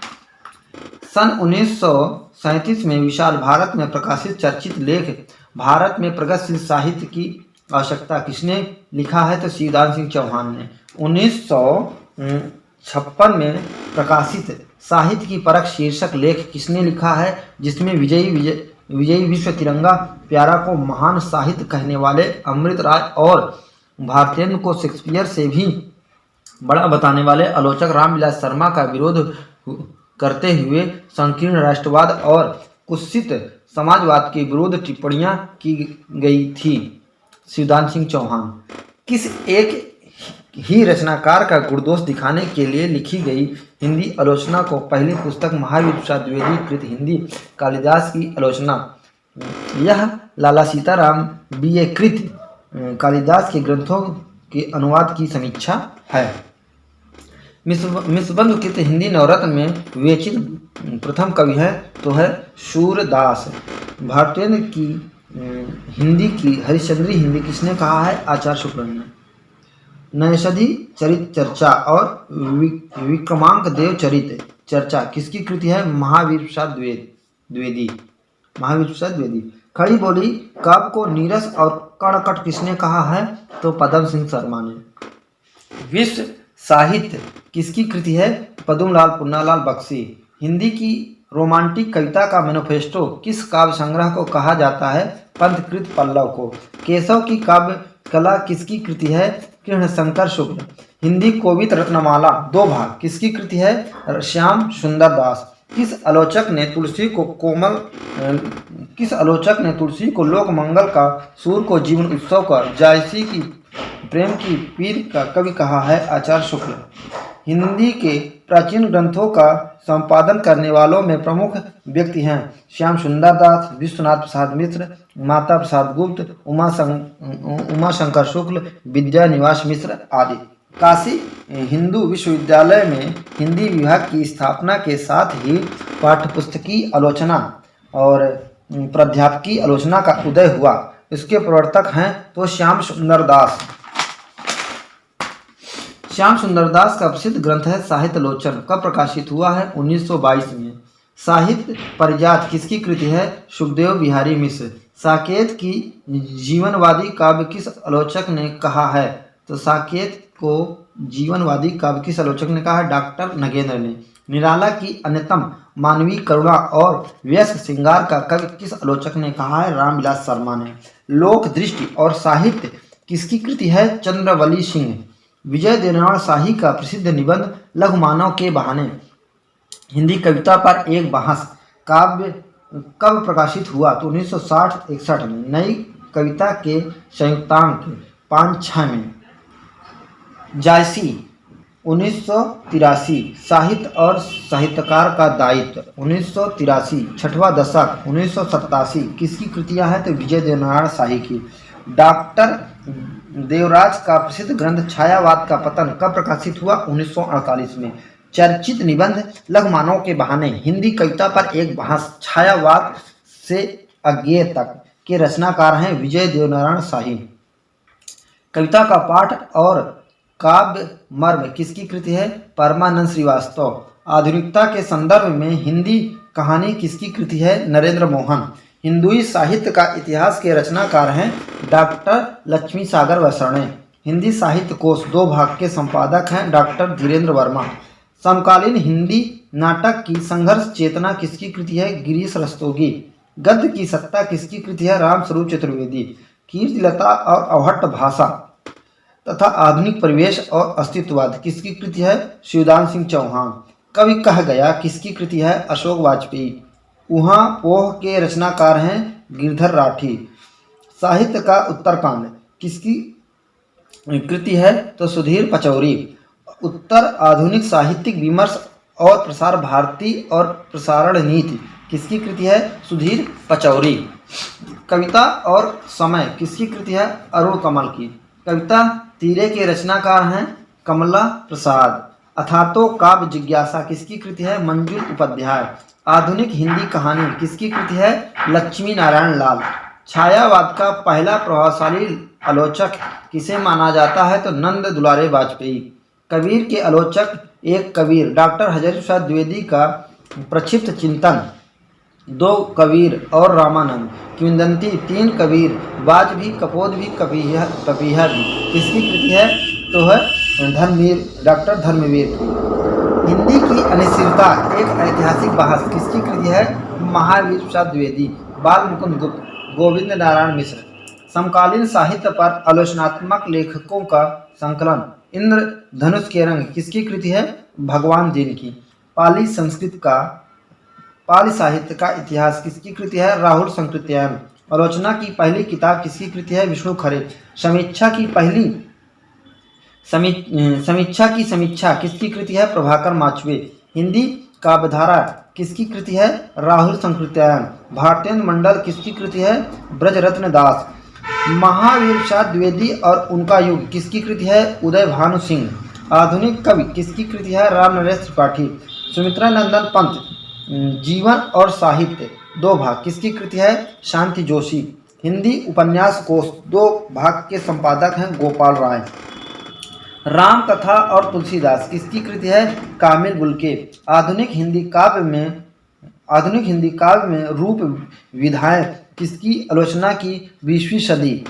सन 1937 में विशाल भारत में प्रकाशित चर्चित लेख भारत में प्रगतिशील साहित्य की आवश्यकता किसने लिखा है? तो शिवदान सिंह चौहान ने। 1956 में प्रकाशित साहित्य की परख शीर्षक लेख किसने लिखा है? जिसमें विजयी विश्व तिरंगा प्यारा को महान साहित्य कहने वाले अमृत राय और भारतेंदु को शेक्सपियर से भी बड़ा बताने वाले आलोचक रामविलास शर्मा का विरोध करते हुए संकीर्ण राष्ट्रवाद और कुत्सित समाजवाद के विरुद्ध टिप्पणियां की गई थी। शिवदान सिंह चौहान। किस एक ही रचनाकार का गुणदोष दिखाने के लिए लिखी गई हिंदी आलोचना को पहली पुस्तक महावीर प्रसाद द्विवेदी कृत हिंदी कालिदास की आलोचना, यह लाला सीताराम B.A. कृत कालिदास के ग्रंथों के अनुवाद की समीक्षा है। मिसबंध कृत हिंदी नवरत्न में विवेचित प्रथम कवि है तो है सूरदास। भारतेंदु की हिंदी की हरिश्चंद्री हिंदी किसने कहा है? आचार्य शुक्ल ने। नैषधि चरित चर्चा और विक्रमांक देव चरित चर्चा किसकी कृति है? महावीर प्रसाद द्विवेदी। महावीर प्रसाद द्विवेदी। खड़ी बोली काव्य को नीरस और कड़कट किसने कहा है? तो पदम सिंह शर्मा ने। विश्व साहित्य किसकी कृति है? पद्मलाल पुन्नालाल बख्शी। हिंदी की रोमांटिक कविता का मैनिफेस्टो किस काव्य संग्रह को कहा जाता है? पंथकृत पल्लव को। केशव की काव्य कला किसकी कृति है? कृष्णशंकर शुक्ल। हिंदी कोविद रत्नमाला 2 भाग किसकी कृति है? श्याम सुंदर दास। किस आलोचक ने तुलसी को लोक मंगल का, सूर को जीवन उत्सव का, जायसी की प्रेम की पीर का कवि कहा है? आचार्य शुक्ल। हिंदी के प्राचीन ग्रंथों का संपादन करने वालों में प्रमुख व्यक्ति हैं श्याम सुंदर दास, विश्वनाथ प्रसाद मिश्र, माता प्रसाद गुप्त, उमा शंकर शुक्ल, विद्या निवास मिश्र आदि। काशी हिंदू विश्वविद्यालय में हिंदी विभाग की स्थापना के साथ ही पाठ्यपुस्तकीय आलोचना और प्राध्यापकीय आलोचना का उदय हुआ। इसके प्रवर्तक हैं तो श्याम सुंदर दास। श्याम सुंदर दास का प्रसिद्ध ग्रंथ है साहित्य लोचन। कब प्रकाशित हुआ है? 1922 में। साहित्य परिजात किसकी कृति है? सुखदेव बिहारी मिश्र। साकेत की जीवनवादी काव्य किस आलोचक ने कहा है? तो साकेत को जीवनवादी काव्य किस आलोचक ने कहा है? डॉक्टर नगेंद्र ने। निराला की अन्यतम मानवीय करुणा और व्यस्क श्रृंगार का कवि किस आलोचक ने कहा है? रामविलास शर्मा ने। लोक दृष्टि और साहित्य किसकी कृति है? चंद्रवली सिंह। विजय देवनार शाही का प्रसिद्ध निबंध लघु मानव के बहाने हिंदी कविता पर एक बहस काव्य कब प्रकाशित हुआ? तो 1960-61 में। नई कविता के संयुक्तांक 5-6 में। जायसी 1983। साहित्य और साहित्यकार का दायित्व 1983। छठवां दशक 1987 किसकी कृतियां हैं? तो विजय देवनार शाही की। डॉक्टर देवराज का प्रसिद्ध ग्रंथ छायावाद का पतन कब प्रकाशित हुआ? 1948 में। चर्चित निबंध लघु मानव के बहाने हिंदी कविता पर एक बहस छायावाद से अज्ञेय तक के रचनाकार हैं विजय देवनारायण शाही। कविता का पाठ और काव्य मर्म किसकी कृति है? परमानंद श्रीवास्तव। आधुनिकता के संदर्भ में हिंदी कहानी किसकी कृति है? नरेंद्र मोहन। हिंदुई साहित्य का इतिहास के रचनाकार हैं डॉक्टर लक्ष्मी सागर वसरणे। हिंदी साहित्य कोश 2 भाग के संपादक हैं डॉक्टर धीरेन्द्र वर्मा। समकालीन हिंदी नाटक की संघर्ष चेतना किसकी कृति है? गिरीश रस्तोगी। गद्य की सत्ता किसकी कृति है? रामस्वरूप चतुर्वेदी। कीर्तिलता और अवहट्ट भाषा तथा आधुनिक परिवेश और अस्तित्ववाद किसकी कृति है? शिवदान सिंह चौहान। कवि कह गया किसकी कृति है? अशोक वाजपेयी। उहाँ पोह के रचनाकार हैं गिरधर राठी। साहित्य का उत्तरकांड किसकी कृति है? तो सुधीर पचौरी। उत्तर आधुनिक साहित्यिक विमर्श और प्रसार भारती और प्रसारण नीति किसकी कृति है? सुधीर पचौरी। कविता और समय किसकी कृति है? अरुण कमल की। कविता तीरे के रचनाकार हैं कमला प्रसाद। अथातो काव्य जिज्ञासा किसकी कृति है? मंजुल उपाध्याय। आधुनिक हिंदी कहानी किसकी कृति है? लक्ष्मी नारायण लाल। छायावाद का पहला प्रभावशाली आलोचक किसे माना जाता है? तो नंद दुलारे वाजपेयी। कबीर के आलोचक एक कबीर डॉक्टर हज़रत प्रसाद द्विवेदी का प्रक्षिप्त चिंतन, दो कबीर और रामानंद, किंवदंती, तीन कबीर, बाज भी, कपोद भी, पपीहा भी किसकी कृति है? तो है धर्मवीर, डॉक्टर धर्मवीर। हिंदी की अनिश्चितता एक ऐतिहासिक बहस किसकी कृति है? महावीर प्रसाद द्विवेदी, बाल मुकुंद गुप्त, गोविंद नारायण मिश्र। समकालीन साहित्य पर आलोचनात्मक लेखकों का संकलन, इंद्रधनुष के रंग किसकी कृति है? भगवान दीन की। पाली साहित्य का इतिहास किसकी कृति है? राहुल संकृत्यायन। आलोचना की पहली किताब किसकी कृति है? विष्णु खरे। समीक्षा की समीक्षा किसकी कृति है? प्रभाकर माचवे। हिंदी काव्यधारा किसकी कृति है? राहुल संकृत्यायन। भारतेंदु मंडल किसकी कृति है? ब्रजरत्न दास। महावीर प्रसाद द्विवेदी और उनका युग किसकी कृति है? उदय भानु सिंह। आधुनिक कवि किसकी कृति है? राम नरेश त्रिपाठी। सुमित्रा नंदन पंत, जीवन और साहित्य, दो भाग किसकी कृति है? शांति जोशी। हिंदी उपन्यास कोश, दो भाग के संपादक हैं गोपाल राय। राम कथा और तुलसीदास किसकी कृति है? कामिल बुल्के। आधुनिक हिंदी काव्य में रूप विधाएं किसकी आलोचना की? 20वीं सदी।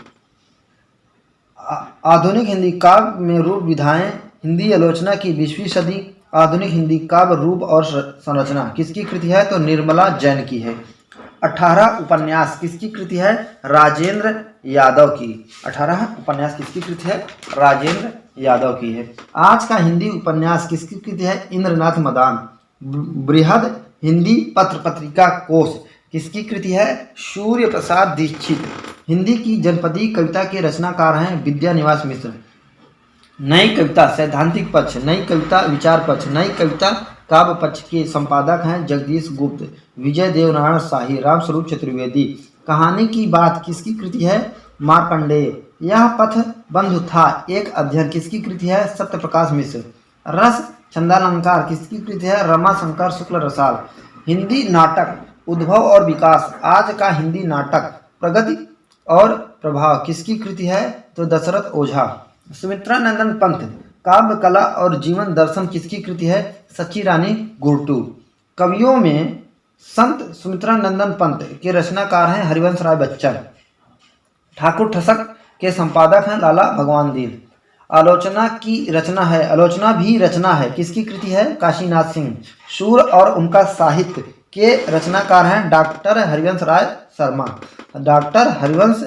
आधुनिक हिंदी काव्य में रूप विधाएं हिंदी आलोचना की 20वीं सदी। आधुनिक हिंदी काव्य रूप और संरचना किसकी कृति है? तो निर्मला जैन की है। 18 उपन्यास किसकी कृति है? राजेंद्र यादव की। 18 उपन्यास किसकी कृति है? राजेंद्र यादव की है। आज का हिंदी उपन्यास किसकी कृति है? इंद्रनाथ मदान। बृहद हिंदी पत्र पत्रिका कोश किसकी कृति है? सूर्य प्रसाद दीक्षित। हिंदी की जनपदी कविता के रचनाकार हैं विद्यानिवास मिश्र। नई कविता सैद्धांतिक पक्ष, नई कविता विचार पक्ष, नई कविता काव्य पक्ष के संपादक हैं जगदीश गुप्त, विजय देवनारायण शाही, रामस्वरूप चतुर्वेदी। कहानी की बात किसकी कृति है? मार्कंडेय। यह पथ बंधु था एक अध्ययन किसकी कृति है? सत्यप्रकाश मिश्र। रस छंदालंकार किसकी कृति है? रमाशंकर शुक्ल रसाल। हिंदी नाटक उद्भव और विकास, आज का हिंदी नाटक प्रगति और प्रभाव किसकी कृति है? तो दशरथ ओझा। सुमित्रा नंदन पंत, काव्य कला और जीवन दर्शन किसकी कृति है? सची रानी गुरटू। कवियों में संत सुमित्रा नंदन पंत के रचनाकार हैं हरिवंश राय बच्चन। ठाकुर ठसक के संपादक हैं लाला भगवान दीन। आलोचना भी रचना है किसकी कृति है? काशीनाथ सिंह। सूर और उनका साहित्य के रचनाकार हैं डॉक्टर हरिवंश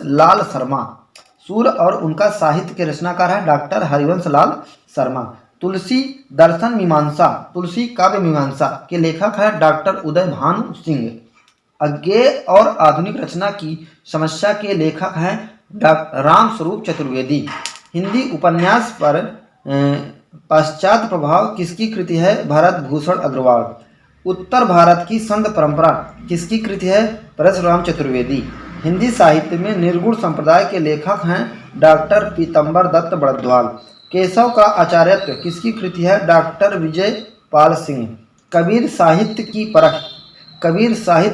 लाल शर्मा। सूर और उनका साहित्य के रचनाकार हैं डॉक्टर हरिवंश लाल शर्मा। तुलसी दर्शन मीमांसा, तुलसी काव्य मीमांसा के लेखक हैं डॉक्टर उदय भानु सिंह। अज्ञेय और आधुनिक रचना की समस्या के लेखक हैं रामस्वरूप चतुर्वेदी। हिंदी उपन्यास पर पश्चात प्रभाव किसकी कृति है? भरत भूषण अग्रवाल। उत्तर भारत की संत परंपरा किसकी कृति है? परशुराम चतुर्वेदी। हिंदी साहित्य में निर्गुण संप्रदाय के लेखक हैं डॉक्टर पीतम्बर दत्त बड़द्वाल। केशव का आचार्यत्व किसकी कृति है? डॉक्टर विजय पाल सिंह। कबीर साहित्य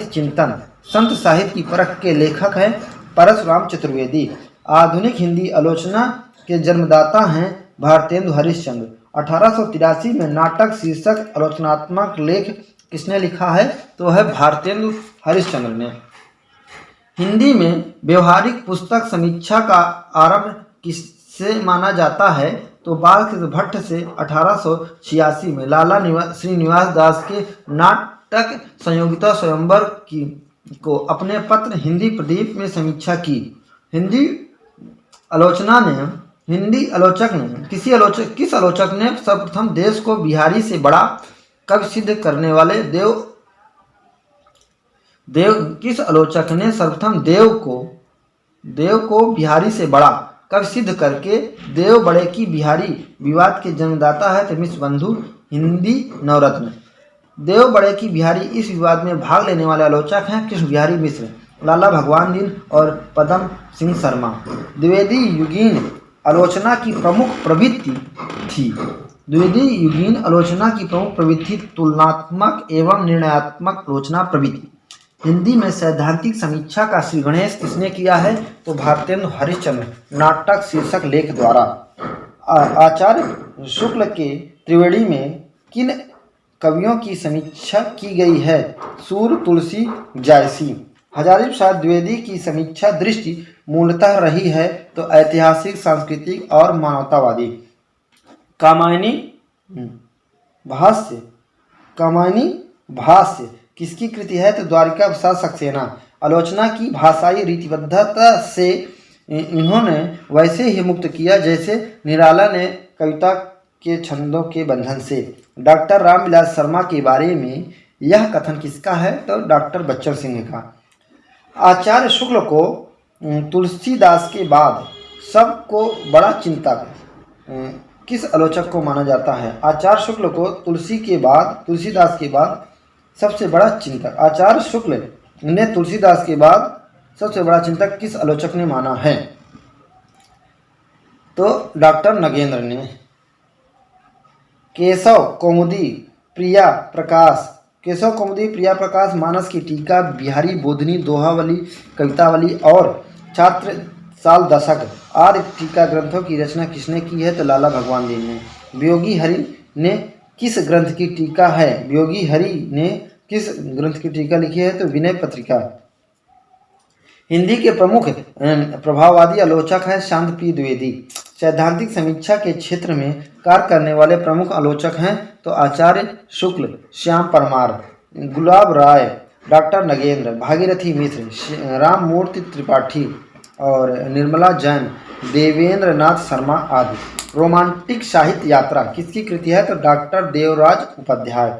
चिंतन, संत साहित्य की परख के लेखक हैं परशुराम चतुर्वेदी। आधुनिक हिंदी आलोचना के जन्मदाता हैं भारतेंदु हरिश्चंद्र। 1883 में नाटक शीर्षक आलोचनात्मक लेख किसने लिखा है? तो है भारतेंदु हरिश्चंद्र ने। हिंदी में व्यवहारिक पुस्तक समीक्षा का आरंभ किससे माना जाता है? तो बालकृष्ण भट्ट से 1886 में। लाला श्रीनिवास दास के नाटक संयोगिता स्वयंवर को अपने पत्र हिंदी प्रदीप में समीक्षा की। हिंदी आलोचक ने सर्वप्रथम देश को बिहारी से बड़ा कवि सिद्ध करने वाले किस आलोचक ने सर्वप्रथम देव को बिहारी से बड़ा कवि सिद्ध करके देव बड़े की बिहारी विवाद के जन्मदाता है? तो मिश्र बंधु, हिंदी नवरत्न। देव बड़े की बिहारी इस विवाद में भाग लेने वाले आलोचक हैं कृष्ण बिहारी मिश्र, लाला भगवान दीन और पदम सिंह शर्मा। द्विवेदी युगीन आलोचना की प्रमुख प्रवृत्ति तुलनात्मक एवं निर्णयात्मक आलोचना प्रवृत्ति। हिंदी में सैद्धांतिक समीक्षा का श्री गणेश किसने किया है? तो भारतेंदु हरिश्चंद्र नाटक शीर्षक लेख द्वारा। आचार्य शुक्ल के त्रिवेणी में किन कवियों की समीक्षा की गई है? सूर, तुलसी, जायसी। हजारी प्रसाद द्विवेदी की समीक्षा दृष्टि मूलतः रही है तो ऐतिहासिक, सांस्कृतिक और मानवतावादी। कामायनी भाष्य किसकी कृति है? तो द्वारिका प्रसाद सक्सेना। आलोचना की भाषाई रीतिबद्धता से इन्होंने वैसे ही मुक्त किया जैसे निराला ने कविता के छंदों के बंधन से। डॉक्टर रामविलास शर्मा के बारे में यह कथन किसका है? तो डॉक्टर बच्चन सिंह का। आचार्य शुक्ल को तुलसीदास के बाद सबको बड़ा चिंतक किस आलोचक को माना जाता है? आचार्य शुक्ल को तुलसीदास के बाद सबसे बड़ा चिंतक आचार्य शुक्ल ने तुलसीदास के बाद सबसे बड़ा चिंतक किस आलोचक ने माना है? तो डॉक्टर नगेंद्र ने। केशव कौमुदी प्रिया प्रकाश, मानस की टीका, बिहारी बोधनी, दोहावली, कवितावली और छात्र साल दशक आदि टीका ग्रंथों की रचना किसने की है? तो लाला भगवान देव ने। वियोगी हरि ने किस ग्रंथ की टीका लिखी है? तो विनय पत्रिका। हिंदी के प्रमुख प्रभाववादी आलोचक हैं शांत पी द्विवेदी। सैद्धांतिक समीक्षा के क्षेत्र में कार्य करने वाले प्रमुख आलोचक हैं तो आचार्य शुक्ल, श्याम परमार, गुलाब राय, डॉक्टर नगेंद्र, भागीरथी मिश्र, राममूर्ति त्रिपाठी और निर्मला जैन, देवेंद्र नाथ शर्मा आदि। रोमांटिक साहित्य यात्रा किसकी कृति है? तो डॉक्टर देवराज उपाध्याय।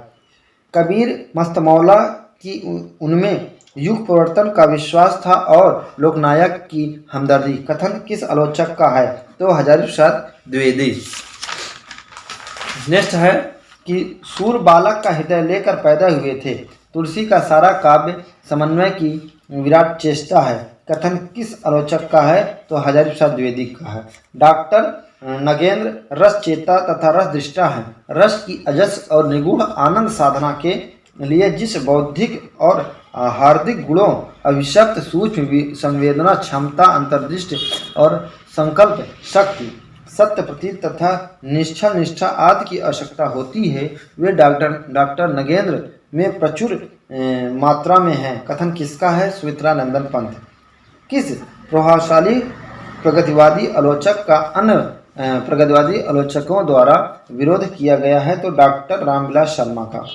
कबीर मस्तमौला की उनमें युग परिवर्तन का विश्वास था और लोकनायक की हमदर्दी कथन किस आलोचक का है? तो हजारी प्रसाद द्विवेदी। नेक्स्ट है कि सूर बालक का हृदय लेकर पैदा हुए थे। तुलसी का सारा काव्य समन्वय की विराट चेष्टा है कथन किस आलोचक का है? तो हजारी प्रसाद द्विवेदी का है। डॉक्टर नगेंद्र रस चेता तथा रस दृष्टा है। रस की अजस और निगूढ़ आनंद साधना के लिए जिस बौद्धिक और हार्दिक गुणों अभिशप्त सूक्ष्म संवेदना क्षमता, अंतर्दृष्टि और संकल्प शक्ति, सत्य प्रतीत तथा निश्चल निष्ठा आदि की आवश्यकता होती है वे डॉक्टर नगेंद्र में प्रचुर मात्रा में है कथन किसका है? सुमित्रानंदन पंत। किस प्रभावशाली प्रगतिवादी आलोचक का अन्य प्रगतिवादी आलोचकों द्वारा विरोध किया गया है? तो डॉक्टर रामविलास शर्मा का।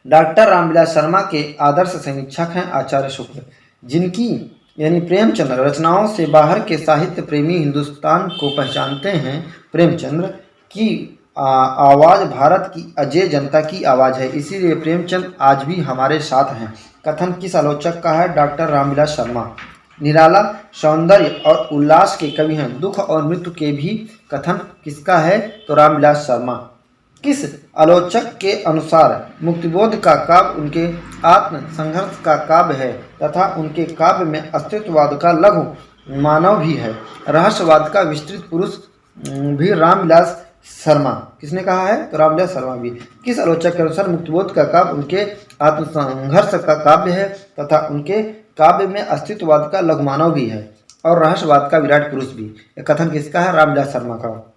डॉक्टर रामविलास शर्मा के आदर्श समीक्षक हैं आचार्य शुक्ल, जिनकी यानी प्रेमचंद रचनाओं से बाहर के साहित्य प्रेमी हिंदुस्तान को पहचानते हैं। प्रेमचंद्र की आवाज़ भारत की अजय जनता की आवाज़ है, इसीलिए प्रेमचंद आज भी हमारे साथ हैं कथन किस आलोचक का है? डॉक्टर रामविलास शर्मा। निराला सौंदर्य और उल्लास के कवि हैं, दुख और मृत्यु के भी कथन किसका है? तो रामविलास शर्मा। किस आलोचक के अनुसार मुक्तिबोध का काव्य उनके आत्म संघर्ष का काव्य है तथा उनके काव्य में अस्तित्ववाद का लघु मानव भी है? रहस्यवाद का विस्तृत पुरुष भी रामविलास शर्मा। किसने कहा है? तो रामविलास शर्मा भी। किस आलोचक के अनुसार मुक्तिबोध का काव्य उनके आत्मसंघर्ष का काव्य है तथा उनके काव्य में अस्तित्ववाद का लघु मानव भी है और रहस्यवाद का विराट पुरुष भी? कथन किसका है? रामविलास शर्मा का।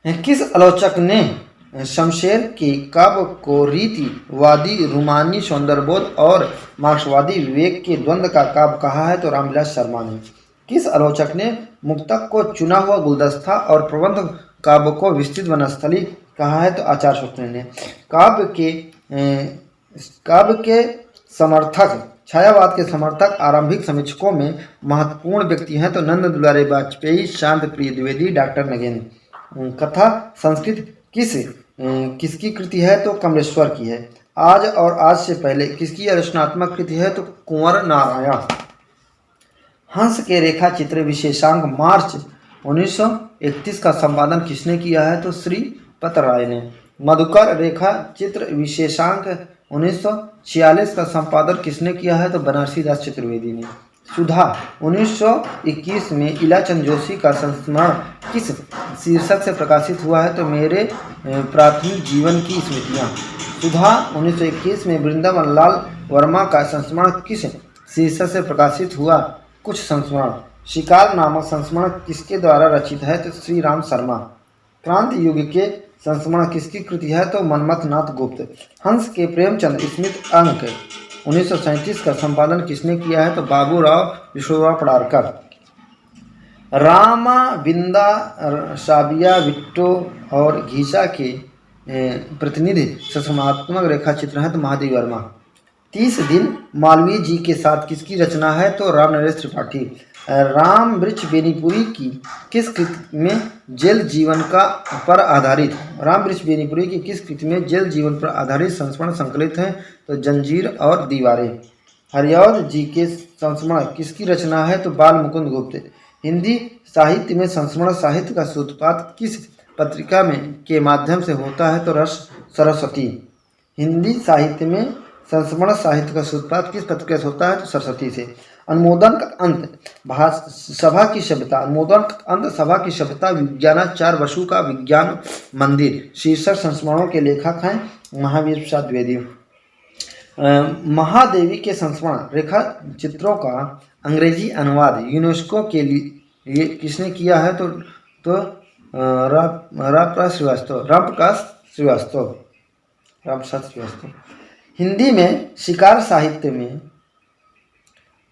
किस आलोचक ने शमशेर के काव्य को रीतिवादी रूमानी सौंदर्यबोध और मार्क्सवादी विवेक के द्वंद्व का काव्य कहा है? तो रामविलास शर्मा ने। किस आलोचक ने मुक्तक को चुना हुआ गुलदस्ता और प्रबंध काव्य को विस्तृत वनस्थली कहा है? तो आचार्य शुक्ल ने। काव्य के समर्थक, छायावाद के समर्थक आरंभिक समीक्षकों में महत्वपूर्ण व्यक्ति हैं तो नंद दुलारे वाजपेयी, शांत प्रिय द्विवेदी, डॉक्टर नगेंद्र। कथा संस्कृत किसकी कृति है? तो कमलेश्वर की है। आज और आज से पहले किसकी रचनात्मक कृति है? तो कुंवर नारायण। हंस के रेखा चित्र विशेषांक मार्च 1931 का संपादन किसने किया है? तो श्रीपत राय ने। मधुकर रेखा चित्र विशेषांक 1946 का संपादन किसने किया है? तो बनारसी दास चतुर्वेदी ने। सुधा 1921 में इलाचंद जोशी का संस्मरण किस शीर्षक से प्रकाशित हुआ है? तो मेरे प्राथमिक जीवन की स्मृतियाँ। सुधा 1921 में वृंदावन लाल वर्मा का संस्मरण किस शीर्षक से प्रकाशित हुआ? कुछ संस्मरण। शिकार नामक संस्मरण किसके द्वारा रचित है? तो श्री राम शर्मा। क्रांति युग के संस्मरण किसकी कृति है? तो मनमथ नाथ गुप्त। हंस के प्रेमचंद स्मृति अंक 1937 का संपादन किसने किया है? तो बाबूराव विश्वराव पडारकर। रामा बिंदा साबिया विट्टो और घीसा के प्रतिनिधि संस्मरणात्मक रेखा चित्र है? तो महादेव वर्मा। 30 दिन मालवीय जी के साथ किसकी रचना है? तो राम नरेश त्रिपाठी। राम वृक्ष बेनीपुरी की किस कृति में जेल जीवन का पर आधारित? राम वृक्ष बेनीपुरी की किस कृति में जेल जीवन पर आधारित संस्मरण संकलित हैं? तो जंजीर और दीवारें। हरिऔध जी के संस्मरण किसकी रचना है? तो बाल मुकुंद गुप्त। हिंदी साहित्य में संस्मरण साहित्य का सूत्रपात किस पत्रिका में के माध्यम से होता है? तो रस सरस्वती। हिंदी साहित्य में संस्मरण साहित्य का सूत्रपात किस पत्रिका से होता है? तो सरस्वती से। अनुमोदन का अंत सभा की सभ्यता। अनुमोदन का अंत सभा की सभ्यता विज्ञानाचार वसु का विज्ञान मंदिर शीर्षक संस्मरणों के लेखक हैं महावीर प्रसाद द्विवेदी। महादेवी के संस्मरण रेखा चित्रों का अंग्रेजी अनुवाद यूनेस्को के लिए किसने किया है? तो रामप्रकाश श्रीवास्तव। हिंदी में शिकार साहित्य में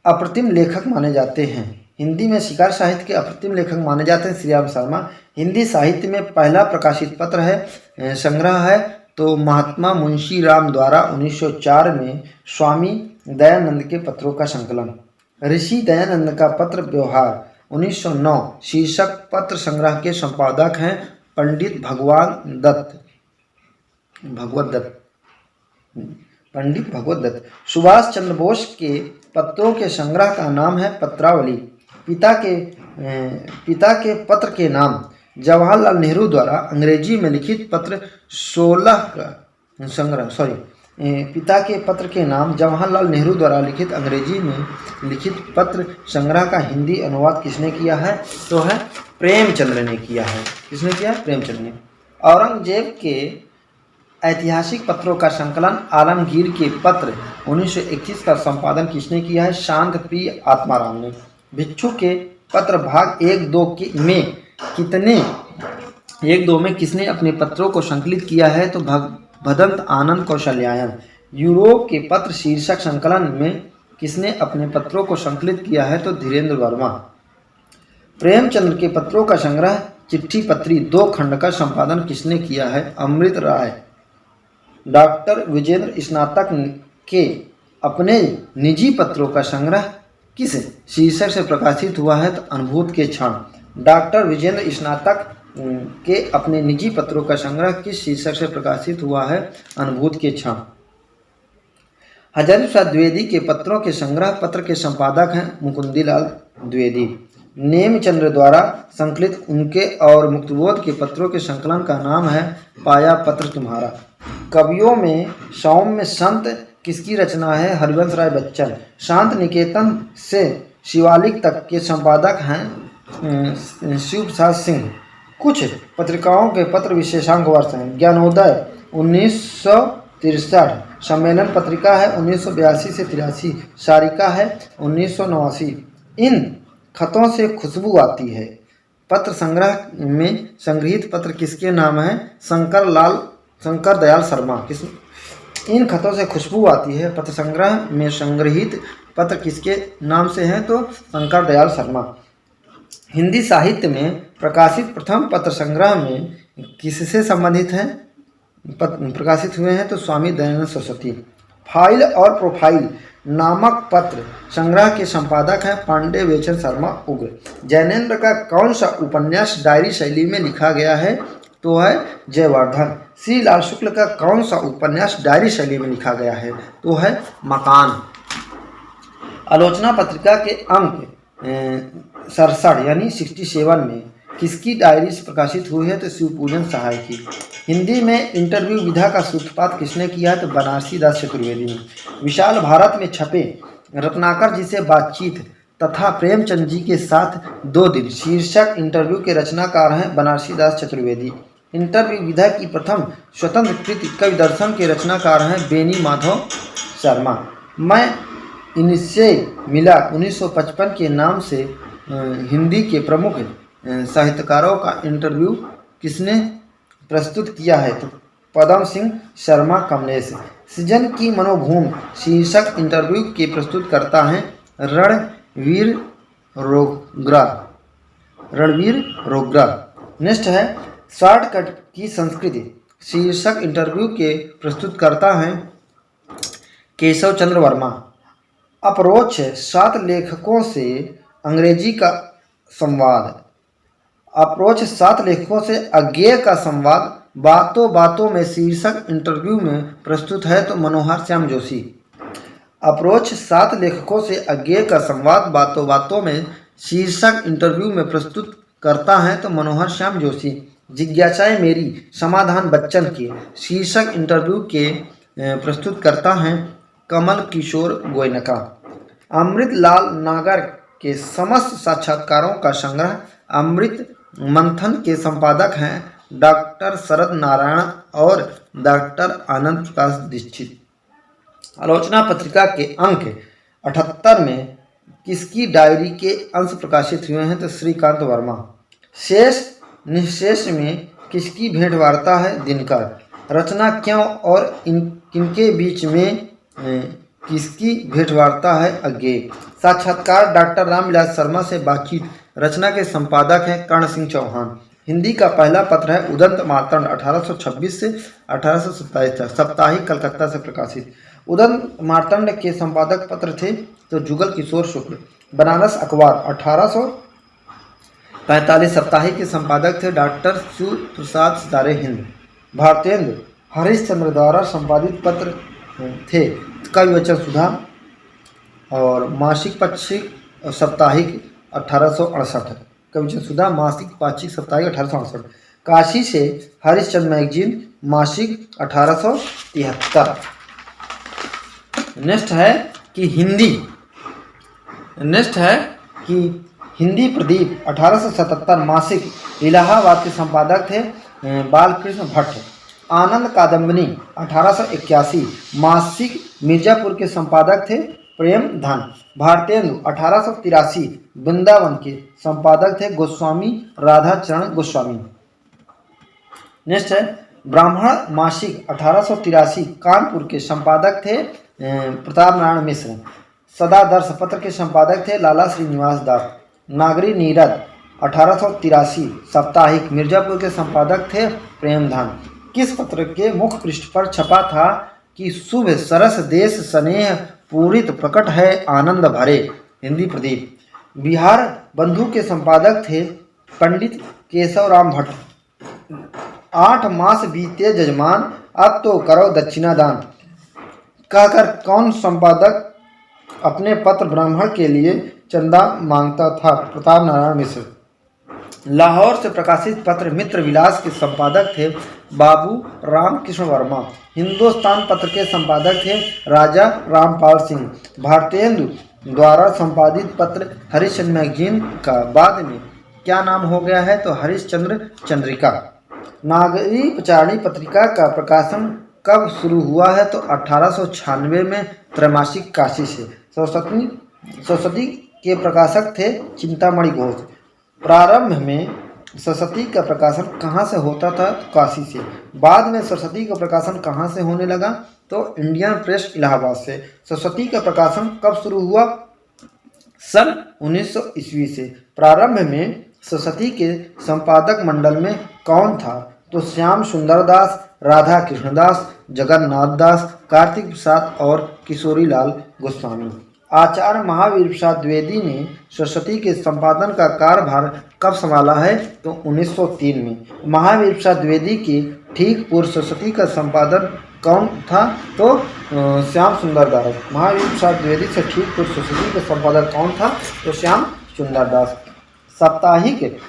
अप्रतिम लेखक माने जाते हैं। हिंदी में शिकार साहित्य के अप्रतिम लेखक माने जाते हैं श्री राम शर्मा। हिंदी साहित्य में पहला प्रकाशित पत्र है संग्रह है तो महात्मा मुंशी राम द्वारा 1904 में स्वामी दयानंद के पत्रों का संकलन। ऋषि दयानंद का पत्र व्यवहार 1909 शीर्षक पत्र संग्रह के संपादक हैं पंडित भगवत दत्त। सुभाष चंद्र बोस के पत्रों के संग्रह का नाम है पत्रावली। पिता के पत्र के नाम जवाहरलाल नेहरू द्वारा अंग्रेजी में लिखित पत्र 16 का संग्रह पिता के पत्र के नाम जवाहरलाल नेहरू द्वारा लिखित अंग्रेजी में लिखित पत्र संग्रह का हिंदी अनुवाद किसने किया है? तो है प्रेमचंद्र ने किया है। किसने किया? प्रेमचंद्र ने। औरंगजेब के ऐतिहासिक पत्रों का संकलन आलमगीर के पत्र 1921 का संपादन किसने किया है? शांत प्रिय आत्माराम ने। भिक्षु के पत्र भाग 1-2 में किसने अपने पत्रों को संकलित किया है? तो भदंत आनंद कौशल्यायन। यूरोप के पत्र शीर्षक संकलन में किसने अपने पत्रों को संकलित किया है? तो धीरेन्द्र वर्मा। प्रेमचंद्र के पत्रों का संग्रह चिट्ठी पत्री 2 खंड का संपादन किसने किया है? अमृत राय। डॉक्टर विजेंद्र स्नातक के अपने निजी पत्रों का संग्रह किस शीर्षक से प्रकाशित हुआ है? तो अनुभूत के क्षण। डॉक्टर विजेंद्र स्नातक के अपने निजी पत्रों का संग्रह किस शीर्षक से प्रकाशित हुआ है? अनुभूत के क्षण। हजारी प्रसाद द्विवेदी के पत्रों के संग्रह पत्र के संपादक हैं मुकुंदीलाल द्विवेदी। नेमचंद्र द्वारा संकलित उनके और मुक्तबोध के पत्रों के संकलन का नाम है पाया पत्र तुम्हारा। कवियों में सौम्य संत किसकी रचना है? हरिवंश राय बच्चन। शांत निकेतन से शिवालिक तक के संपादक हैं शिव प्रसाद सिंह। कुछ पत्रिकाओं के पत्र विशेषांक वर्ष हैं। ज्ञानोदय 1963, सम्मेलन पत्रिका है 1982 से 83, सारिका है 1989। इन खतों से खुशबू आती है पत्र संग्रह में संग्रहित पत्र किसके नाम है? शंकर दयाल शर्मा। इन खतों से खुशबू आती है पत्र संग्रह में संग्रहित पत्र किसके नाम से हैं? तो शंकर दयाल शर्मा। हिंदी साहित्य में प्रकाशित प्रथम पत्र संग्रह में किससे संबंधित हैं प्रकाशित हुए हैं? तो स्वामी दयानंद सरस्वती। फाइल और प्रोफाइल नामक पत्र संग्रह के संपादक हैं पांडे वेचन शर्मा उग्र। जैनेन्द्र का कौन सा उपन्यास डायरी शैली में लिखा गया है? तो है जयवर्धन। श्री लाल शुक्ल का कौन सा उपन्यास डायरी शैली में लिखा गया है? तो है मकान। आलोचना पत्रिका के अंक 67 यानी 67 में किसकी डायरी से प्रकाशित हुई है? तो शिवपूजन सहाय की। हिंदी में इंटरव्यू विधा का सूत्रपात किसने किया है? तो बनारसी दास चतुर्वेदी ने। विशाल भारत में छपे रत्नाकर जी से बातचीत तथा प्रेमचंद जी के साथ 2 दिन शीर्षक इंटरव्यू के रचनाकार हैं बनारसी दास चतुर्वेदी। इंटरव्यू विधा की प्रथम स्वतंत्रकृत कवि दर्शन के रचनाकार हैं बेनी माधव शर्मा। मैं इनसे मिला 1955 के नाम से हिंदी के प्रमुख साहित्यकारों का इंटरव्यू किसने प्रस्तुत किया है? तो पदम सिंह शर्मा कमलेश। सृजन की मनोभूमि शीर्षक इंटरव्यू के प्रस्तुत करता है रणवीर रोगरा। नेक्स्ट है शॉर्टकट की संस्कृति शीर्षक इंटरव्यू के प्रस्तुत करता है केशव चंद्र वर्मा। अप्रोच 7 लेखकों से अंग्रेजी का संवाद। अप्रोच 7 लेखकों से अज्ञेय का संवाद बातों बातों में शीर्षक इंटरव्यू में प्रस्तुत है तो मनोहर श्याम जोशी। अप्रोच 7 लेखकों से अज्ञेय का संवाद बातों बातों में शीर्षक इंटरव्यू में प्रस्तुत करता है तो मनोहर श्याम जोशी। जिज्ञासाएं मेरी समाधान बच्चन के शीर्षक इंटरव्यू के प्रस्तुत करता है कमल किशोर गोयनका। अमृत लाल नागर के समस्त साक्षात्कारों का संग्रह अमृत मंथन के संपादक हैं डॉक्टर शरद नारायण और डॉक्टर आनंद प्रकाश दीक्षित। आलोचना पत्रिका के अंक 78 में किसकी डायरी के अंश प्रकाशित हुए हैं? तो श्रीकांत वर्मा। शेष निःशेष में किसकी भेंट वार्ता है? दिनकर। रचना क्यों और किनके बीच में किसकी भेंट वार्ता है? अज्ञेय। साक्षात्कार डॉक्टर रामविलास शर्मा से बातचीत। रचना के संपादक हैं कर्ण सिंह चौहान। हिंदी का पहला पत्र है उदंत मार्तंड 1826 से 1827 तक, साप्ताहिक कलकत्ता से प्रकाशित। उदंत मार्तंड के संपादक पत्र थे तो जुगल किशोर शुक्ल। बनारस अखबार 1845 साप्ताहिक के संपादक थे डॉक्टर सूर्य प्रसाद सितारे हिंद। भारतेंदु हरिश्चंद्र द्वारा संपादित पत्र थे कवि वचन सुधा और मासिक पाक्षिक साप्ताहिक 1868। कवि वचन सुधा मासिक पाक्षिक साप्ताहिक 1868। काशी से हरिश्चंद्र मैगजीन मासिक 1873। नेक्स्ट है कि हिंदी प्रदीप 1877 मासिक इलाहाबाद के संपादक थे बालकृष्ण भट्ट। आनंद कादम्बिनी 1881 मासिक मिर्जापुर के संपादक थे प्रेम धन। भारतेंदु 1883 वृंदावन के संपादक थे गोस्वामी राधा चरण गोस्वामी। नेक्स्ट है ब्राह्मण मासिक 1883 कानपुर के संपादक थे प्रताप नारायण मिश्र। सदादर्श पत्र के संपादक थे लाला श्रीनिवास दास। नागरी नीरद 1883 साप्ताहिक मिर्जापुर के संपादक थे प्रेमधन। किस पत्र के मुख्य पृष्ठ पर छपा था कि शुभ सरस देश स्नेह पूरित प्रकट है आनंद भरे? हिंदी प्रदीप। बिहार बंधु के संपादक थे पंडित केशव राम भट्ट। 8 मास बीते जजमान अब तो करो दक्षिणा दान कहकर कौन संपादक अपने पत्र ब्राह्मण के लिए चंदा मांगता था? प्रताप नारायण मिश्र। लाहौर से प्रकाशित पत्र मित्र विलास के संपादक थे बाबू राम कृष्ण वर्मा। हिंदुस्तान पत्र के संपादक थे राजा रामपाल सिंह। भारतेंदु द्वारा संपादित पत्र हरिश्चंद्र मैगजीन का बाद में क्या नाम हो गया है? तो हरिश्चंद्र चंद्रिका। नागरी प्रचारणी पत्रिका का प्रकाशन कब शुरू हुआ है? तो 1896 में त्रैमासिक काशी से। सरस्वती के प्रकाशक थे चिंतामणि घोष। प्रारंभ में सरस्वती का प्रकाशन कहाँ से होता था? काशी से। बाद में सरस्वती का प्रकाशन कहाँ से होने लगा? तो इंडियन प्रेस इलाहाबाद से। सरस्वती का प्रकाशन कब शुरू हुआ? सन 1900 ईस्वी से। प्रारंभ में सरस्वती के संपादक मंडल में कौन था? तो श्याम सुंदर दास, राधा कृष्णदास, जगन्नाथ दास, कार्तिक प्रसाद और किशोरीलाल गोस्वामी। आचार्य महावीर प्रसाद द्विवेदी ने सरस्वती के संपादन का कार्यभार कब संभाला है? तो 1903 में। महावीर प्रसाद द्विवेदी के ठीक पूर्व सरस्वती का संपादन कौन था? तो श्याम सुंदर दास। महावीर प्रसाद द्विवेदी से ठीक पूर्व सरस्वती का संपादक कौन था? तो श्याम सुंदर दास। साप्ताहिक